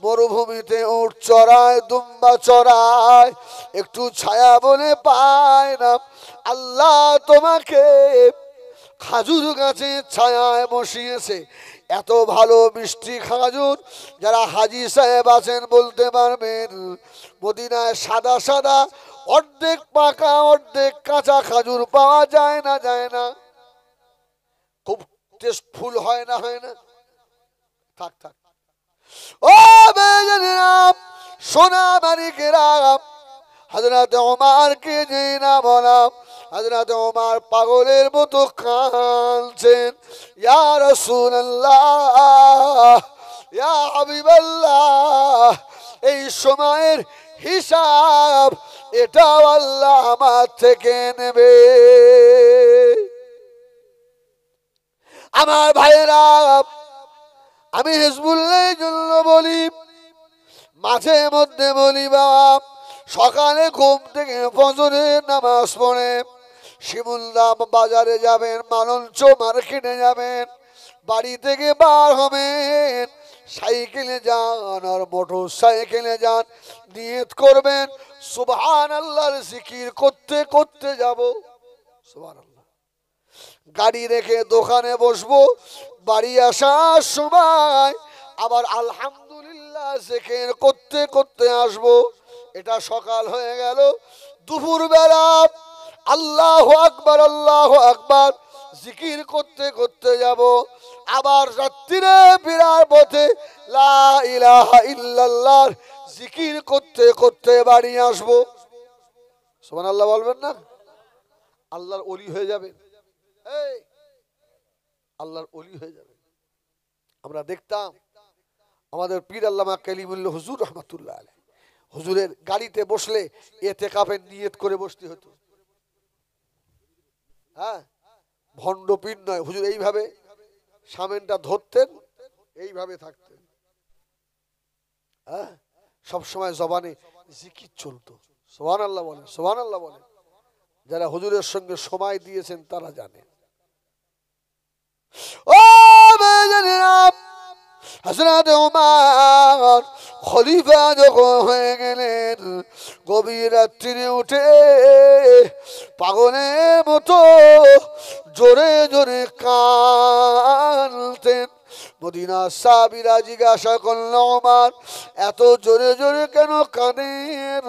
মরুভূমিতে উট চড়ায়, দুম্বা চড়ায়, একটু ছায়া বলে পায় না। আল্লাহ তোমাকে খাজুর গাছের ছায়ায় বসিয়েছে। এত ভালো মিষ্টি খাজুর, যারা হাজি সাহেব আছেন বলতে পারবেন, মদিনায় সাদা সাদা অর্ধেক পাকা অর্ধেক কাঁচা খাজুর পাওয়া যায় না, যায় না? খুব টেস্টফুল হয় না, হয় না? থাক থাক। ও বেজনেরা, সোনা মানিকেরা, হযরত ওমরকে যে না বলা, হযরত ওমর পাগলের মতো কাঁদছেন, ইয়া রাসূলুল্লাহ, ইয়া হাবিবাল্লাহ, এই সময়ের হিসাব এটাও আল্লাহ আমার থেকে নেবে। আমার ভাইয়েরা, আমি হিজবুল্লাহর জন্য বলি, মাঝে মধ্যে বলি, বাবা সকালে ঘুম থেকে ফজরের নামাজ পড়ে শিমুলদা বাজারে যাবেন, মালঞ্চ মার্কেটে যাবেন, বাড়ি থেকে বার হবেন, সাইকেলে যান আর মোটর সাইকেলে যান, নিয়ত করবেন সুবহানাল্লাহর জিকির করতে করতে যাব। সুবহানাল্লাহ। গাড়ি রেখে দোকানে বসবো, বাড়ি আসার সময় আবার আলহামদুলিল্লাহ জিকির করতে করতে আসবো। এটা সকাল হয়ে গেল। দুপুর বেলা আল্লাহু আকবার আল্লাহু আকবার জিকির করতে করতে যাব। আবার রাত্রিরে ফেরার পথে লা ইলাহা ইল্লাল্লাহ জিকির করতে করতে বাড়ি আসবো। সুবহানাল্লাহ বলবেন না? আল্লাহর ওলি হয়ে যাবেন। এই আল্লাহর ওলি হয়ে যাবেন। আমরা দেখতাম আমাদের পীর আল্লামা কালিমুল্লাহ হুজুর রহমাতুল্লাহ আলাইহি, হুজুরের গাড়িতে বসলে ইতিকাফের নিয়ত করে বসতে হতো। হ্যাঁ, ভণ্ড পীর নয়, হুজুর এইভাবে সামেনটা ধরতেন, এইভাবে থাকতেন। হ্যাঁ, সবসময় জবানে জিকির চলতো। সুবহানাল্লাহ বলেন, সুবহানাল্লাহ বলেন। যারা হুজুরের সঙ্গে সময় দিয়েছেন তারা জানেন। ও বেজনেরা, হযরত ওমর খলিফা যখন হয়ে গেলেন, গভীর রাত্রিরে উঠে পাগলের মতো জোরে জোরে কাঁদতেন। মদিনার সাহাবীরা জিজ্ঞাসা করল, ওমর এত জোরে জোরে কেন কাঁদেন?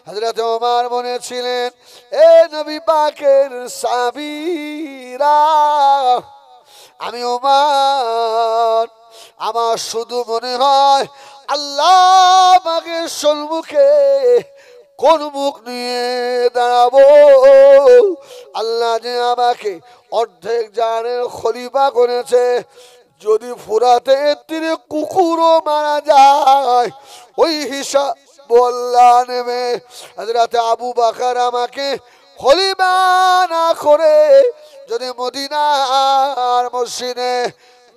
হযরত ওমর বলেছিলেন, এ নবী পাকের সাহাবীরা, আমি ওমর, আমার শুধু মনে হয় আল্লাহ পাকের সম্মুখে কোন মুখ নিয়ে দাঁড়াবো। আল্লাহ যে আমাকে অর্ধেক জানের খলিফা করেছে, যদি ফুরাতের তীরে কুকুরও মারা যায় ওই হিসাব আল্লাহ নেবে। হযরত আবু বকর আমাকে খলিফা না করে যদি মদিনার মসজিদে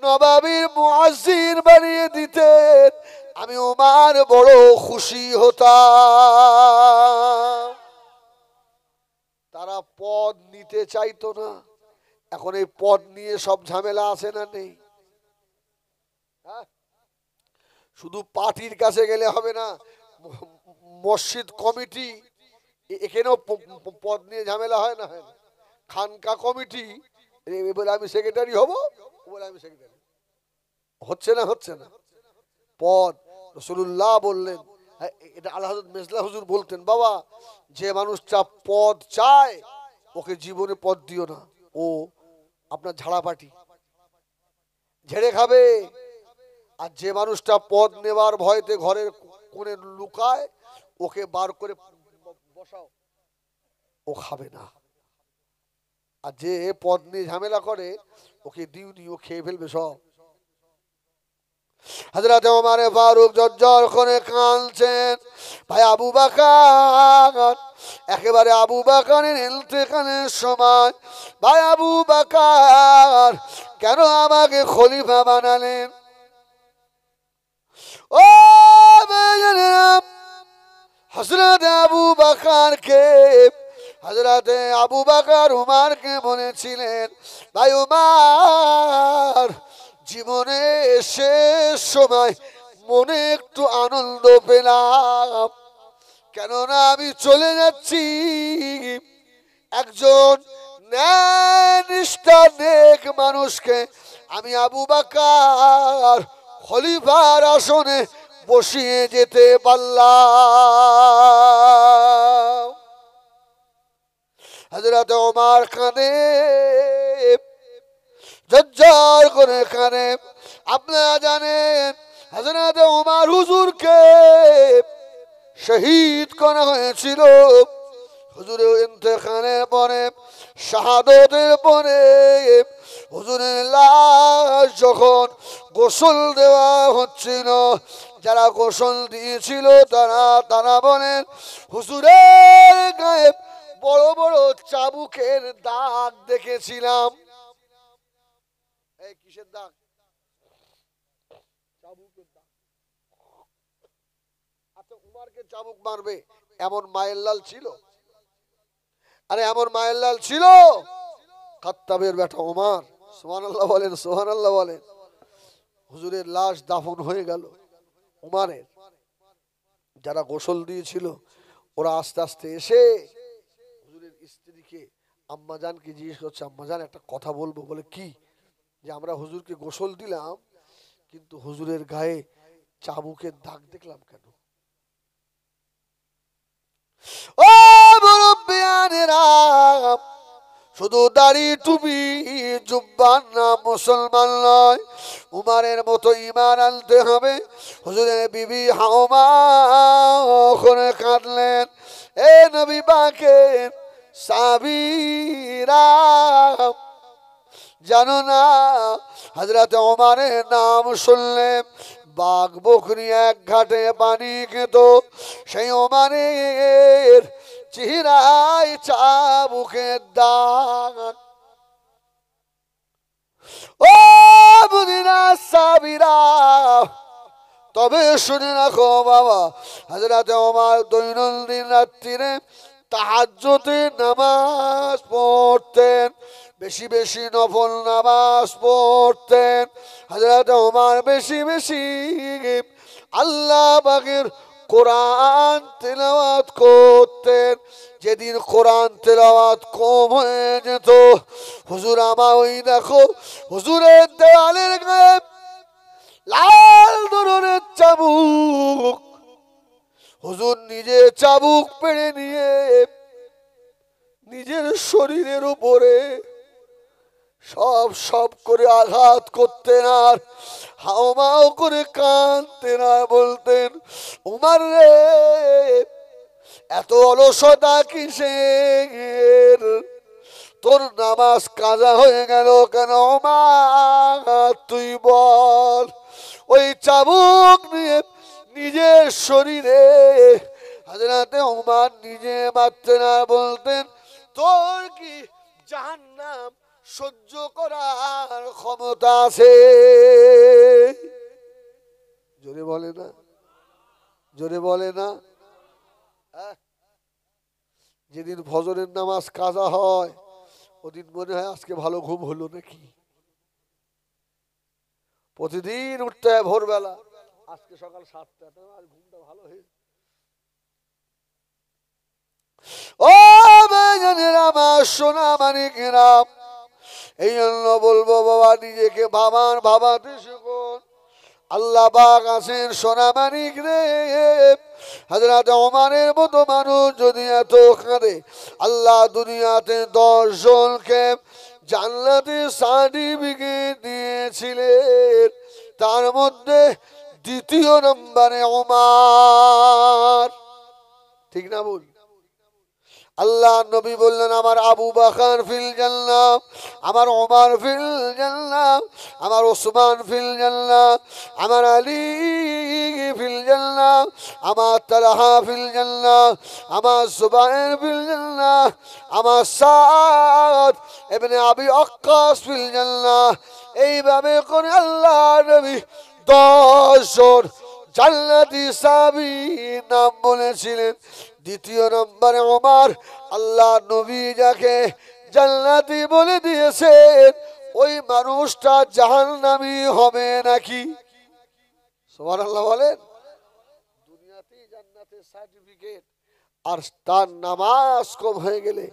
নববীর মুয়াজ্জিন বানিয়ে দিতেন, আমি ওমর বড় খুশি হতাম। তারা পদ নিতে চাইতো না। এখন এই পদ নিয়ে সব ঝামেলা আছে না নেই? শুধু পার্টির কাছে গেলে হবে না, মসজিদ কমিটি এখানেও পদ নিয়ে ঝামেলা হয় না? হয় না? খানকা কমিটি বলে আমি সেক্রেটারি হব, বলে আমি সেক্রেটারি, হচ্ছে না? হচ্ছে না। পদ রাসূলুল্লাহ বললেন, এটা আল্লাহ হযরত মেজলা হুজুর বলতেন, বাবা যে মানুষটা পদ চায় ওকে জীবনে পদ দিও না, ও আপনার ঝাড়াপাটি ঝেড়ে খাবে। আর যে মানুষটা পদ নেবার ভয়তে ঘরের কোণে লুকায়, ওকে বার করে বসাও, ও খাবে না। আর যে পদ নিয়ে ঝামেলা করে, ওকে দিউনি, ও খেয়ে ফেলবে সব। হযরত ওমর ফারুক জর্জর করে কাঁদছেন। ভাই আবু বকর, একেবারে আবু বকরের ইন্তেকালের সময়, ভাই আবু বকর কেন আমাকে খলিফা বানালেন? ও হযরত আবু বকরকে, হযরত আবু বকর উমরকে বলেছিলেন, ভাই উমর, জীবনে শেষ সময় মনে একটু আনন্দ পেলাম, কেননা আমি চলে যাচ্ছি একজন ন্যায়নিষ্ঠা নেক মানুষকে আমি আবু বকর খলিফার আসনে বসিয়ে যেতে পারলাম। হযরত ওমর কাঁদে, জজ্জার করে কাঁদে। আপনারা জানেন হযরত ওমর হুজুরকে শহীদ করা হয়েছিল। হুজুরের ইন্তেকালের পরে, শাহাদাতের পরে, হুজুরের লাশ যখন গোসল দেওয়া হচ্ছিল, যারা গোসল দিয়েছিল তারা বলেন, হুজুরের গায়ে বড় বড় চাবুকের দাগ দেখেছিলাম। এই কিসের দাগ? চাবুকের দাগ। আচ্ছা, উমরকে চাবুক মারবে এমন মায়ের লাল ছিল? আরে এমন মায়ের লাল ছিল? খাত্তাবের বেটা ওমর, সুবহানাল্লাহ বলেন, সুবহানাল্লাহ বলেন। হুজুরের লাশ দাফন হয়ে গেল। উমরের যারা গোসল দিয়েছিল, ওরা আস্তে আস্তে এসে হুজুরের স্ত্রীকে, আম্মাজানকে জিজ্ঞেস করছে, আম্মাজান একটা কথা বলবো। বলে কি? যে আমরা হুজুরকে গোসল দিলাম, কিন্তু হুজুরের গায়ে চাবুকের দাগ দেখলাম কেন? ও মুরব্বিয়ানেরা, শুধু দাড়ি টুপি জুব্বান না মুসলমান নয়, উমরের মতো ঈমান আনতে হবে। হুজুরের বিবি হাওমা ওখানে কাঁদলেন, এ নবী পাকের সাহাবীরা, জানো না হযরত ওমরের নাম শুনলে বাঘ বকরি এক ঘাটে পানি খেত। সেই ওমরের চেহারায় চাবুকের দাগ। ও মদিনার সাহাবীরা, তবে শুনে রাখো বাবা, হযরত ওমর দৈনন্দিন রাত্রিরে তাহাজ্জুদে নামাজ পড়তেন, বেশি বেশি নফল নামাজ পড়তেন। হযরত ওমর বেশি বেশি আল্লাহ পাকের কোরআন তেলাওয়াত করতেন। যেদিন কোরআন তেলাওয়াত কম হয়ে যেত, হুজুর আমার ওই দেখো হুজুরের দেওয়ালের গায়ে লাল ধরনের চাবুক, হুজুর নিজে চাবুক পেড়ে নিয়ে নিজের শরীরের উপরে সব সব করে আঘাত করতেন আর হাওমাও করে কাঁদতেন আর বলতেন, উমার রে এত অলসতা কিসের, তোর নামাজ কাজা হয়ে গেল কেন উমার, তুই বল। ওই চাবুক নিয়ে নিজের শরীরে হযরতে উমার নিজে মারতেন আর বলতেন, তোর কি জাহান্নাম সহ্য করার ক্ষমতা আছে? জোরে বলে না, জোরে বলে না। যেদিন ফজরের নামাজ কাজা হয় ওদিন মনে হয় আজকে ভালো ঘুম হলো নাকি। প্রতিদিন উঠতে হয় ভোরবেলা, আজকে সকাল 7টা, আর ঘুমটা ভালো হয়েছে। ও ভাইজানের আমার সোনা মানিকেরা, এই জন্য বলবো বাবা নিজেকে ভাবাতে শিখুন। আল্লাহ পাক আছেন সোনা মানিক রে। হযরত ওমরের মতো মানুষ যদি এত কাঁদে, আল্লাহ দুনিয়াতে 10 জনকে জান্নাতের সার্টিফিকেট দিয়েছিলেন, তার মধ্যে দ্বিতীয় নম্বরে ওমর। ঠিক না বল? আল্লাহ নবী বললেন, আমার আবু বকর ফিল জান্নাহ, আমার ওমর ফিল জান্নাহ, আমার ওসমান ফিল জান্নাহ, আমার আলী ফিল জান্নাহ, আমার তালহা ফিল জান্নাহ, আমার জুবায়ের ফিল জান্নাহ, আমার সাদ ইবনে আবি ওয়াক্কাস ফিল জান্নাহ। এইভাবে করে আল্লাহ নবী 10 জন জান্নাতি সাহাবী নাম বলেছিলেন। দ্বিতীয় নম্বরে ওমর। আল্লাহ নবী যাকে জান্নাতি বলে দিয়েছেন ওই মানুষটা জাহান্নামী হবে নাকি? সুবহানাল্লাহ বলেন। দুনিয়াতেই জান্নাতের সার্টিফিকেট, আর তার নামাজ কম হয়ে গেলে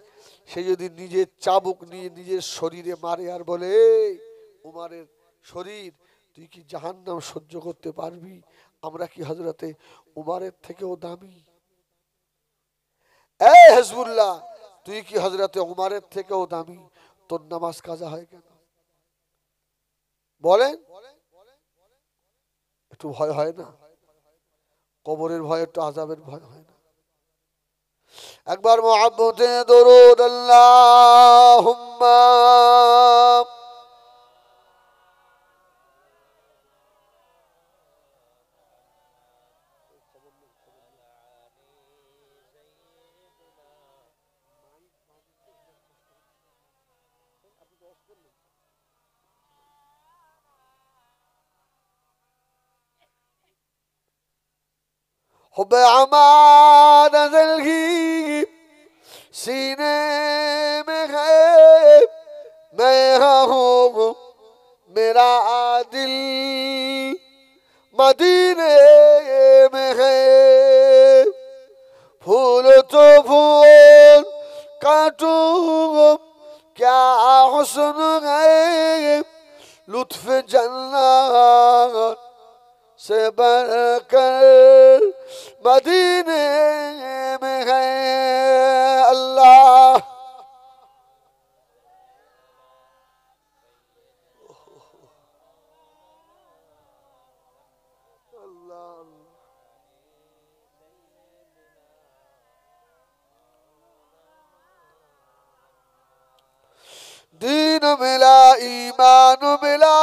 সে যদি নিজের চাবুক নিয়ে নিজের শরীরে মারে আর বলে, উমারের শরীর তুই কি জাহান্নাম সহ্য করতে পারবি? আমরা কি হযরতে উমারের থেকেও দামি? এই হিজবুল্লাহ, তুই কি হযরতে উমারের থেকেও দামি? তোর নামাজ কাজা হয় কেন? বলেন। একটু ভয় হয় না? কবরের ভয়, একটু আযাবের ভয় হয় না? একবার মুহাব্বতে দরুদ আল্লাহুম্মা हुब अमान ज़िंदगी सीने में है, मैं हूँ मेरा दिल मदीने में है। फूल तो फूल काटूं क्या हुस्न है, लुत्फ जन्नत से बढ़कर मदीने में है। अल्लाह दीन मिला, ईमान मिला,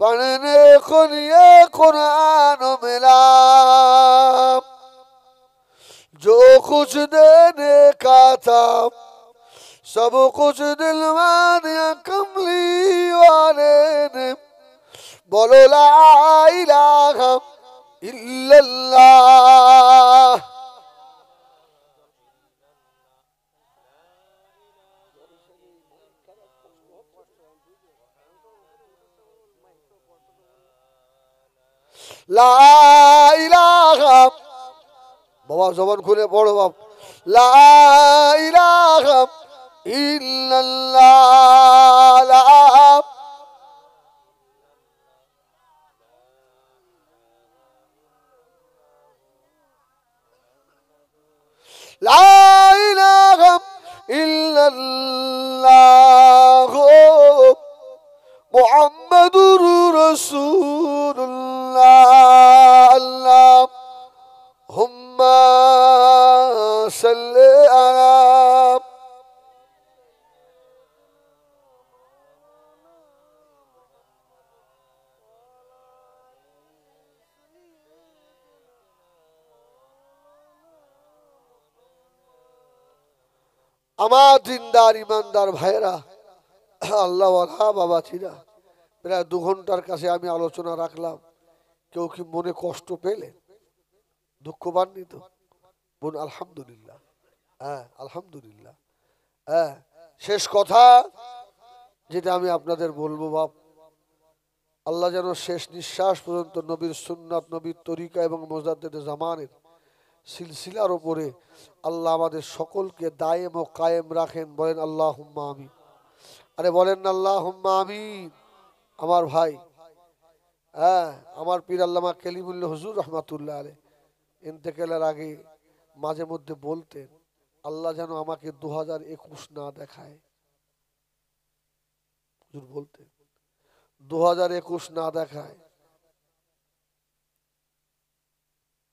पढ़ने को ये कुरान मिला। जो कुछ देने का था सब कुछ दिलवा दिया कमली वाले ने। बोलो ला इलाहा इल्लल्लाह। লা ইলাহা, বাবা জবান খুলে পড়ো বাপ। লা ইলাহা ইল্লাল্লাহ, লা ইল্লাল্লাহ মুহাম্মাদুর রাসূলুল্লাহ আল্লাহুম্মা সাল্লি আলা আমার দিনদার ইমানদার ভাইরা আল্লাহ বাবাজিরা প্রায় 2 ঘন্টার কাছে আমি আলোচনা রাখলাম। কেউ কি মনে কষ্ট পেলেন? দুঃখ পাননি তো? বোন আলহামদুলিল্লাহ। হ্যাঁ আলহামদুলিল্লাহ। হ্যাঁ শেষ কথা যেটা আমি আপনাদের বলবো বাপ, আল্লাহ যেন শেষ নিঃশ্বাস পর্যন্ত নবীর সুন্নাত, নবীর তরিকা এবং মুজাদ্দিদে জামানের সিলসিলার উপরে আল্লাহ আমাদের সকলকে দায়েম ও কায়েম রাখেন। বলেন আল্লাহুম্মা আমিন। আরে বলেন না আল্লাহুম্মা আমিন। আমার ভাই, হ্যাঁ আমার পীর আল্লামা কালিমুল্লাহ হুজুর রহমাতুল্লাহ আলাইহি ইন্তেকালের আগে মাঝে মধ্যে বলতেন, আল্লাহ যেন আমাকে 2021 না দেখায়। হুজুর বলতেন 2021 না দেখায়।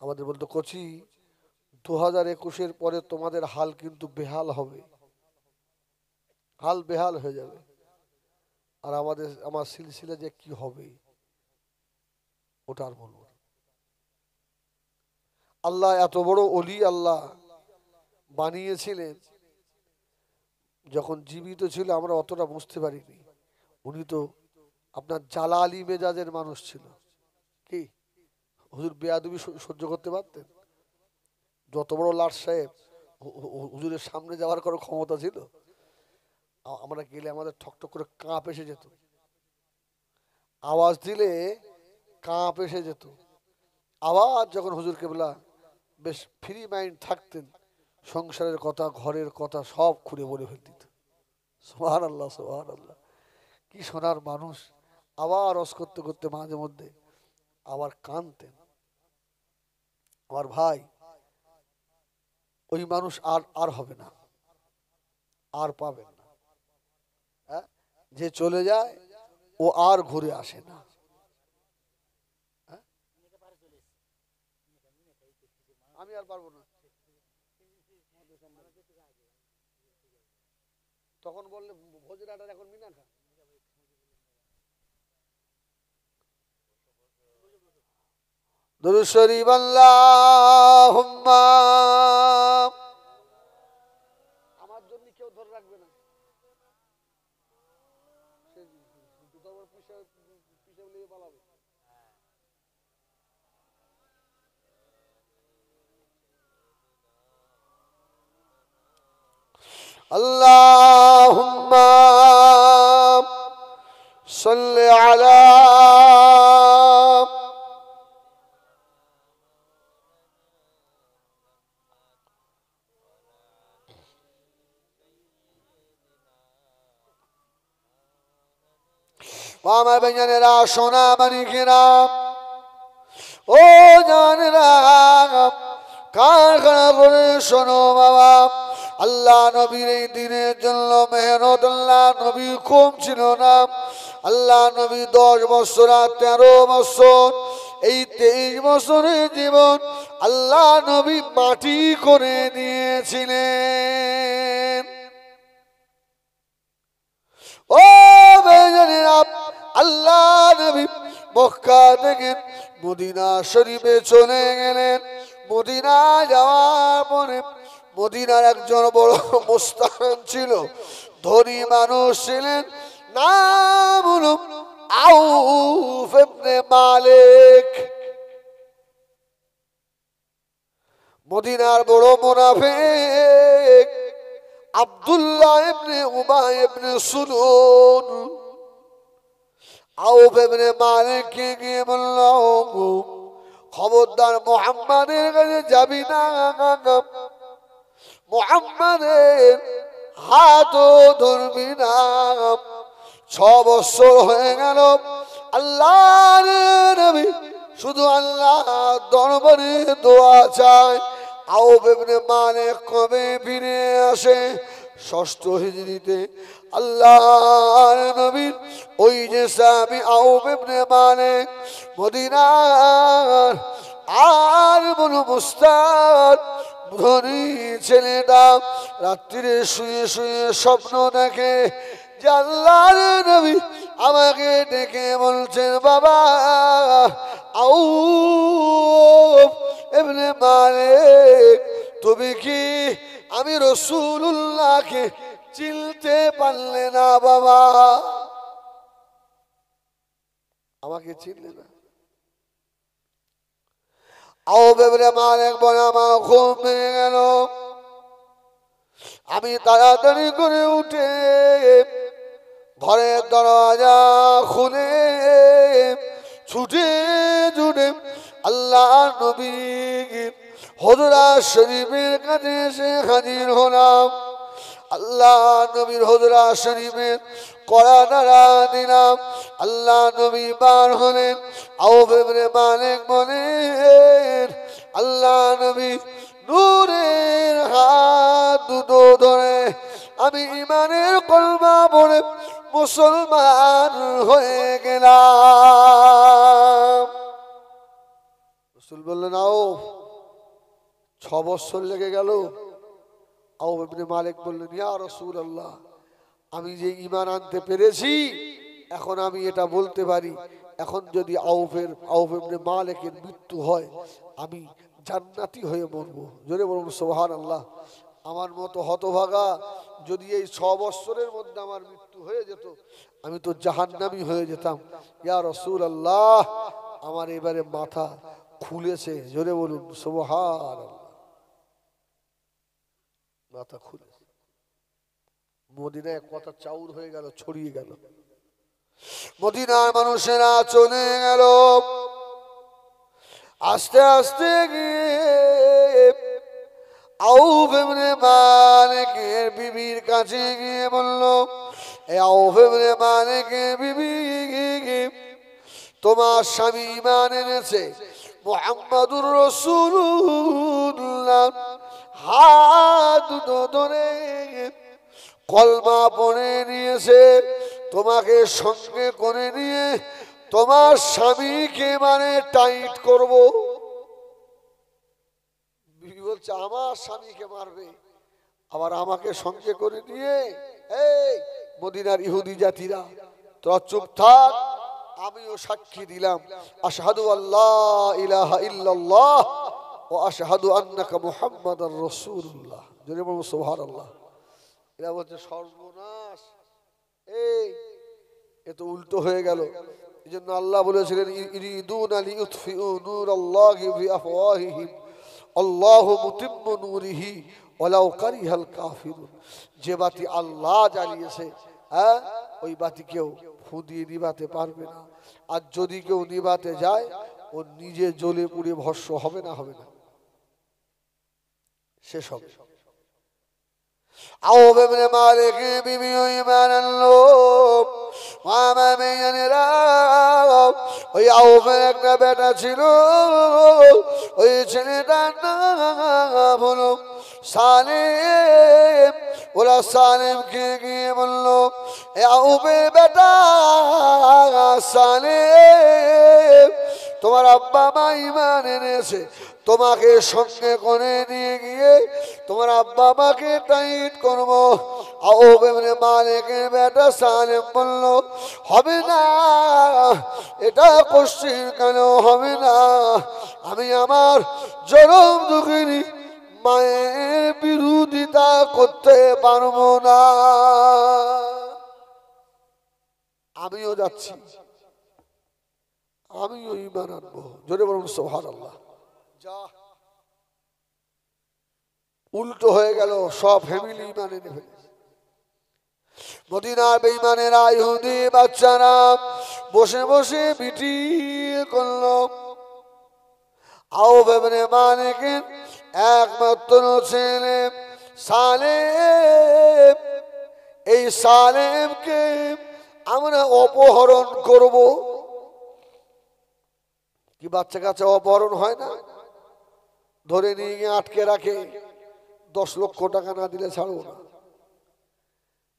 আমাদের বলতো কোচি 2021-এর পরে তোমাদের হাল কিন্তু বেহাল হবে, হাল বেহাল হয়ে যাবে। আর আমার সিলসিলা যে কি হবে ওটা আর বলবো না। আল্লাহ এত বড় ওলি আল্লাহ বানিয়েছিলেন, যখন জীবিত ছিল আমরা অতটা বুঝতে পারিনি। উনি তো আপনার জালালি মেজাজের মানুষ ছিল। কি হুজুর বেয়াদবি সহ্য করতে পারতেন? যত বড় লাট সাহেব, হুজুরের সামনে যাওয়ার কোনো ক্ষমতা ছিল? আমরা গেলে আমাদের ঠকঠক করে কাঁপ এসে যেত, আওয়াজ দিলে কাঁপ এসে যেত। আবার যখন হুজুর কেবলা বেশ ফ্রি মাইন্ড থাকতেন, সংসারের কথা, ঘরের কথা সব খুলে বলে ফেল দিত। সুবহানাল্লাহ সুবহানাল্লাহ, কি সোনার মানুষ। আবার রস করতে করতে মাঝে মধ্যে আবার কাঁদতেন। আমার ভাই, ওই মানুষ আর হবে না, আর পাবেন না। হ্যাঁ, যে চলে যায় ও আর ঘুরে আসে না। আমি আর পারবো না। তখন বললে ভোজরাটার এখন মিনাখা। দুরূদ শরীফ আল্লাহুম্মা। আমার জন্য কেউ ধরে রাখবে না। আল্লাহুম্মা সাল্লি আলা আমার বেঞ্জানেরা, সোনা মানিকেরা, ও জানেরা, কারখানা করে শোনো বাবা। আল্লাহ নবীর এই দিনের জন্য মেহনত আল্লাহ নবী কম ছিল না। আল্লাহ নবী 10 বছর আর 13 বছর, এই 23 বছরের জীবন আল্লাহ নবী মাটি করে দিয়েছিলেন। ও বেজানেরা, আল্লাহ নবী মক্কা থেকে মদিনা শরীফে চলে গেলেন। মদিনা যাওয়ার পরে মদিনার একজন বড় মুস্তান ছিল, ধনী মানুষ ছিলেন, নাম হলো আউফ ইবনে মালিক। মদিনার বড় মুনাফিক আব্দুল্লাহ ইবনে উবাই ইবনে সুলুল আউফ ইবনে মালিককে গিয়ে বলল, খবরদার মুহাম্মাদের কাছে যাবি না, মুহাম্মাদের হাতও ধরবি না। 6 বছর হয়ে গেল, আল্লাহর নবী শুধু আল্লাহ দরবারে দোয়া চায়, আউফ ইবনে মালিক কবে ফিরে আসে ষষ্ঠ হিজরিতে আল্লাহর নবীর ওই যে সাহাবী আউফ ইবনে মালিক মদিনার আর বনু মুস্তাদ ধনী ছেলেটা রাত্রিরে শুয়ে শুয়ে স্বপ্ন দেখে যে আল্লাহর নবী আমাকে ডেকে বলছেন, বাবা আউফ ইবনে মালিক, তুমি কি আমি রাসূলুল্লাহকে চিনতে পারলে না? বাবা আমাকে চিনলে না? আউফ ইবনে মালিক বলে, আমার ঘুম ভেঙে গেল। আমি তাড়াতাড়ি করে উঠে ঘরের দরজা খুলে ছুটে ছুটে আল্লাহ নবী হুজরা শরীফের কাছে এসে হাজির হলাম। আল্লাহ নবীর হুজরা শরীফের কড়া নাড়া দিলাম। আল্লাহ নবী বার হলেন। আউফ ইবনে মালিক বলেন, আল্লাহ নবী নূরের হাত দুটো ধরে আমি ঈমানের কলমা পড়ে মুসলমান হয়ে গেলাম। রাসূল বললেন, আউফ 6 বছর লেগে গেল? আউফ ইবনে মালিক বললেন, ইয়া রাসূলুল্লাহ, আমি যে ঈমান আনতে পেরেছি এখন আমি এটা বলতে পারি, এখন যদি আউফ ইবনে মালিকের মৃত্যু হয় আমি জান্নাতি হয়ে মরবো। জোরে বলুন সুবহানাল্লাহ। আমার মতো হতভাগা যদি এই 6 বছরের মধ্যে আমার মৃত্যু হয়ে যেত আমি তো জাহান্নামী হয়ে যেতাম। ইয়া রাসূলুল্লাহ, আমার এবারে মাথা খুলেছে। জোরে বলুন সুবহানাল্লাহ। মাথা খুলেছে। মদিনায় কথা চাউর হয়ে গেল, ছড়িয়ে গেল। মদিনার মানুষেরা চলে গেল। আস্তে আস্তে গিয়ে আউফ ইবনে মালিকের বিবির কাছে গিয়ে বলল, এ আউফ ইবনে মালিকের বিবি, তোমার স্বামী ঈমান এনেছে, মুহাম্মাদুর রাসূলুল্লাহ হাত দুটো ধরে কলমা পড়ে নিয়েছে, তোমাকে সঙ্গে করে নিয়ে তোমার স্বামীকে মানে টাইট করব। বিবি বলছে, আমার স্বামীকে মারবে আবার আমাকে সঙ্গে করে নিয়ে? এই মদিনার ইহুদি জাতিরা, তোরা চুপ থাক, আমিও সাক্ষী দিলাম, আশহাদু আল্লাহ ইলাহা ইল্লাল্লাহ ওয়া আশহাদু আন্নাকা মুহাম্মাদার রাসূলুল্লাহ। জোরে বলুন সুবহানাল্লাহ। এরা বলছে, সর্বনাশ, এ তো উল্টো হয়ে গেল। এই জন্য আল্লাহ বলেছিলেন, ইরিদুনা লিইউতফিউ নূরাল্লাহি বিআফওয়াহিহিম আল্লাহু মুতিম্মু নূরিহি ওয়ালাউ কারিহাল কাফিরুন। যে বাতি আল্লাহ জ্বালিয়েছে, ওই বাতি কেউ ফু দিয়ে নিভাতে পারবে না। আর যদি কেউ নিভাতে যায় ও নিজে জ্বলে পুড়ে ভস্ম হবে না? হবে না, শেষ হবে। আউফ ইবনে মালিক বিবি ঈমান আনলো। মামা মেয়েরা, ওই আউফের একটা বেটা ছিল, ওই ছেলেটার নাম হলো সালেম। ওরা সালেমকে গিয়ে বলল, এ আউফের বেটা সালেম, তোমার আব্বা মা ঈমান এনেছে, তোমাকে সঙ্গে করে নিয়ে গিয়ে তোমার আব্বা মাকে টাইট করবো। আউফ ইবনে মালিকের বেটা সালেম বলল, হবে না, এটা কোশ্চিন কেন হবে না? আমি আমার জনম দুঃখিনী মায়ের বিরোধিতা করতে পারবো না। আমিও যাচ্ছি, আমিও ঈমান আনবো। জোরে বলুন সুবহানাল্লাহ। যা উল্টো হয়ে গেল, সব ফ্যামিলি ঈমান এনে ফেলেছে। মদিনার বেঈমানেরা, ইহুদি বাচ্চারা বসে বসে মিটিং করলো। আউফ ইবনে মালিকের একমাত্র ছেলে সালেম, এই সালেমকে আমরা অপহরণ করব। কি বাচ্চা কাচ্চা অপহরণ হয় না? ধরে নিয়ে গিয়ে আটকে রাখে, 10 লক্ষ টাকা না দিলে ছাড়বো না।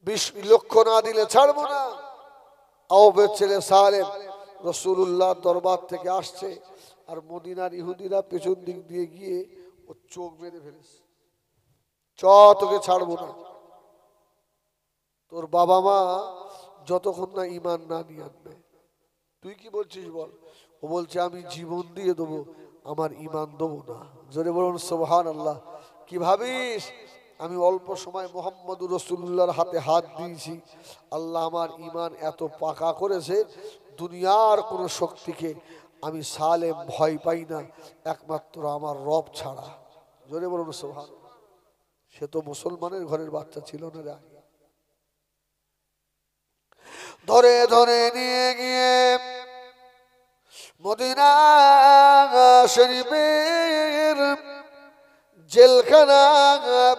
20 লক্ষ না দিলে ছাড়বো না। আওফের ছেলে সালেম রাসূলুল্লাহ দরবার থেকে আসছে, আর মদিনার ইহুদিরা পেছন দিক দিয়ে গিয়ে ও চোখ মেরে ফেলেছে। তোকে ছাড়বো না। তোর বাবা মা যতক্ষণ না ঈমান না নিয়ে আনবে। তুই কি বলছিস বল? ও বলছে আমি জীবন দিয়ে দেবো, আমার ঈমান দেবো না। জোরে বলুন সুবহানাল্লাহ। কি ভাবিস আমি অল্প সময় মুহাম্মদুর রাসূলুল্লাহর হাতে হাত দিয়েছি, আল্লাহ আমার ঈমান এত পাকা করেছে, দুনিয়ার কোনো শক্তিকে আমি সালেম ভয় পাই না, একমাত্র আমার রব ছাড়া। জোরে বলুন সুবহানাল্লাহ। সে তো মুসলমানের ঘরের বাচ্চা ছিল না রে। ধরে ধরে নিয়ে গিয়ে মদিনা শরীফের জেলখানা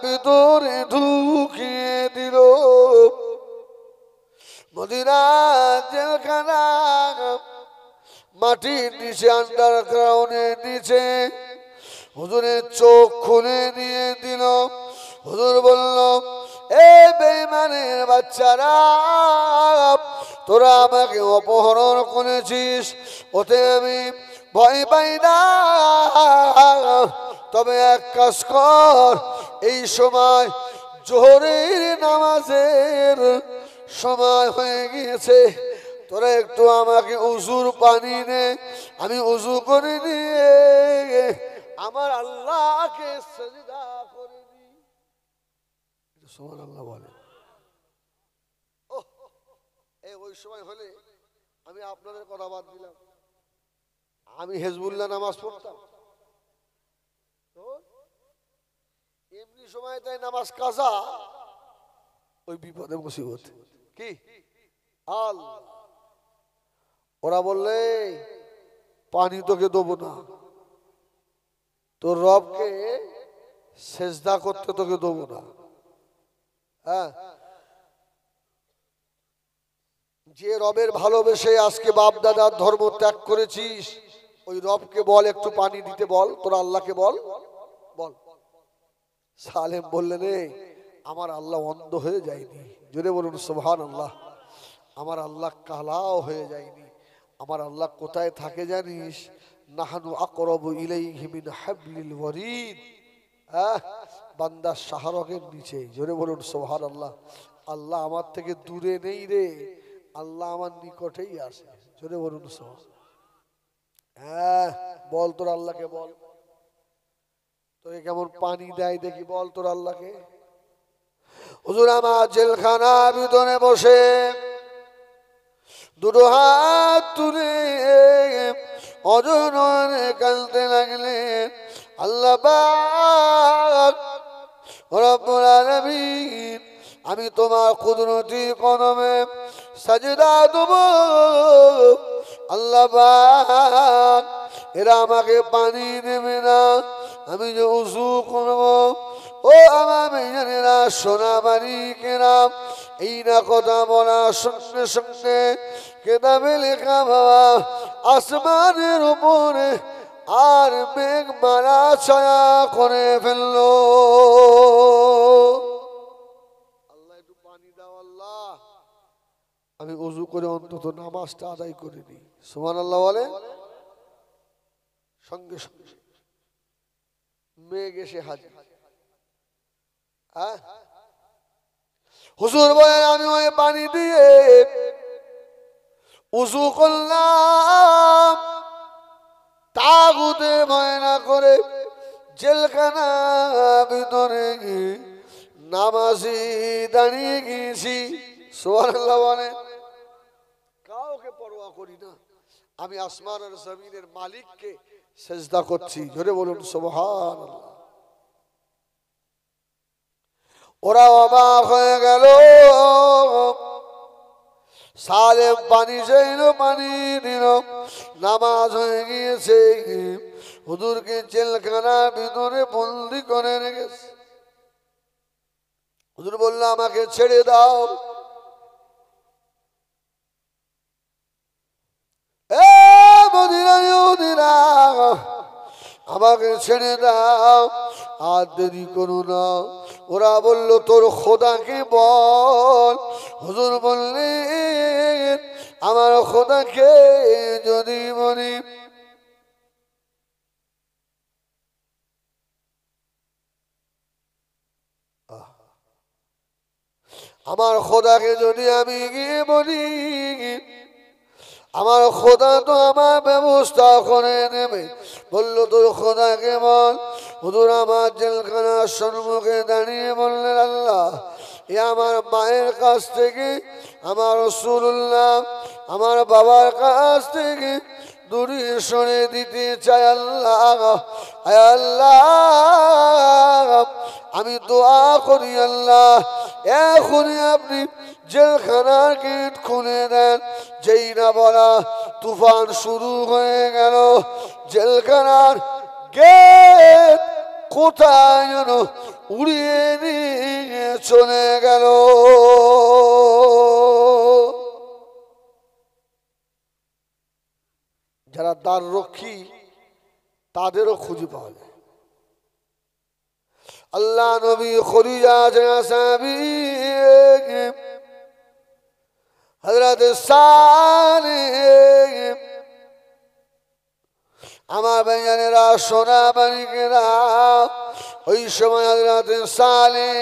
ভিতরে ঢুকিয়ে দিল। মদিনা জেলখানা মাটির নিচে, আন্ডারগ্রাউন্ডের নিচে হুজুরের চোখ খুলে দিয়ে দিল। হুজুর বলল, এ বেঈমানের বাচ্চারা, তোরা আমাকে অপহরণ করেছিস, ওতে আমি ভয় পাই না। তবে এক কাজ কর, এই সময় জোহরের নামাজের সময় হয়ে গিয়েছে, তোরা একটু আমাকে উজুর পানি নে, আমি উজু করে নিয়ে আমার আল্লাহকে সিজদা করে দিই। সুবহানাল্লাহ বলে। ওই সময় হলে আমি আপনাদের কথা বাদ দিলাম, আমি হিজবুল্লাহ নামাজ পড়তাম। এমনি সময় তাই নামাজ কাজা, ওই বিপদে মুসিবত কি আল্লাহ। ওরা বললে পানি তোকে দেবো না, তোর রবকে সেজদা করতে তোকে দেবো না। হ্যাঁ, যে রবের ভালোবেসে আজকে বাপ দাদার ধর্ম ত্যাগ করেছিস, ওই রবকে বল একটু পানি দিতে বল, তোর আল্লাহকে বল বল। সালেম বললেন, আমার আল্লাহ অন্ধ হয়ে যায়নি। জোরে বলুন সুবহানাল্লাহ। আমার আল্লাহ কালাও হয়ে যায়নি। আমার আল্লাহ কোথায় থাকে জানিস? নাহানু আকরাবু ইলাইহি মিন হাবলিল ওয়ারিদ। বান্দার শাহরগের নিচে। জোরে বলুন সুবহানাল্লাহ। আল্লাহ আমার থেকে দূরে নেই রে, আল্লাহ আমার নিকটেই আছে। জোরে বলুন সুবহানাল্লাহ। হ্যাঁ, বল তোর আল্লাহকে বল। তোকে কেমন পানি দেয় দেখি, বল তোর আল্লাহকে। হুজুর আমার জেলখানা ভিতরে বসে দুটো হাত তুলে অজনরে কাঁদতে লাগলেন। আল্লাহ পাক রব্বুল আলামিন, আমি তোমার কুদরতি কদমে সাজদা দেব। আল্লাহ পাক, এরা আমাকে পানি দেবে না, আমি যে উযু করব। ও আমার মেয়েরা, সোনা বাড়ি কেরাম, এই না কথা বলার সঙ্গে সঙ্গে কেতাবে লেখা বাবা আসমানের উপরে আর মেঘ মারা ছায়া করে ফেললো। আল্লাহ একটু পানি দাও আল্লাহ, আমি উযু করে অন্তত নামাজটা আদায় করে নিই। সুবহানাল্লাহ বলে। সঙ্গে সঙ্গে মেঘ এসে হাজির। হুজুর বলে, আমি ওই পানি দিয়ে উযু করলাম, তাগুতে ভয় না করে জেলখানা ভিতরে নামাজি দাঁড়িয়ে গিয়েছি। সুবহানাল্লাহ বলে। কাউকে পরোয়া করি না, আমি আসমান আর জমিনের মালিককে সেজদা করছি। জোরে বলুন সুবহানাল্লাহ। ওরা অবাক হয়ে গেল। সালেম পানি চাইল, পানি দিল, নামাজ হয়ে গিয়েছে। হুজুরকে জেলখানার ভিতরে বন্দি করে রেখেছে। হুজুর বলল, আমাকে ছেড়ে দাও। আমাকে ছেড়ে দাও, আর দেরি করো না। ওরা বলল তোর খোদাকে বল। হুজুর বললেন আমার খোদাকে যদি বলি, আমার খোদাকে যদি আমি গিয়ে বলি, আমার খোদা তো আমার ব্যবস্থা করে নেবে। বললো তোর খোদাকে বল। হুজুর আমার জেলখানার সম্মুখে দাঁড়িয়ে বললেন আল্লাহ, এ আমার মায়ের কাছ থেকে, আমার রাসূলুল্লাহ আমার বাবার কাছ থেকে দূরে সরে দিতে চাই আল্লাহ। আয় আল্লাহ আমি দোয়া করি আল্লাহ এখনই আপনি জেলখানার গেট খুলে দেন। যেই না বলা তুফান শুরু হয়ে গেল। জেলখানার গেট কোথায় যেন উড়িয়ে নিয়ে চলে গেল। যারা দ্বার রক্ষী তাদেরও খুঁজে পাওয়া যায়। আল্লাহ নবী খলিজা সাহাবী হযরত সালেহ, আমার ভাইয়ানেরা সোনা বাড়িকেরা, ওই সময় হযরত সালেহ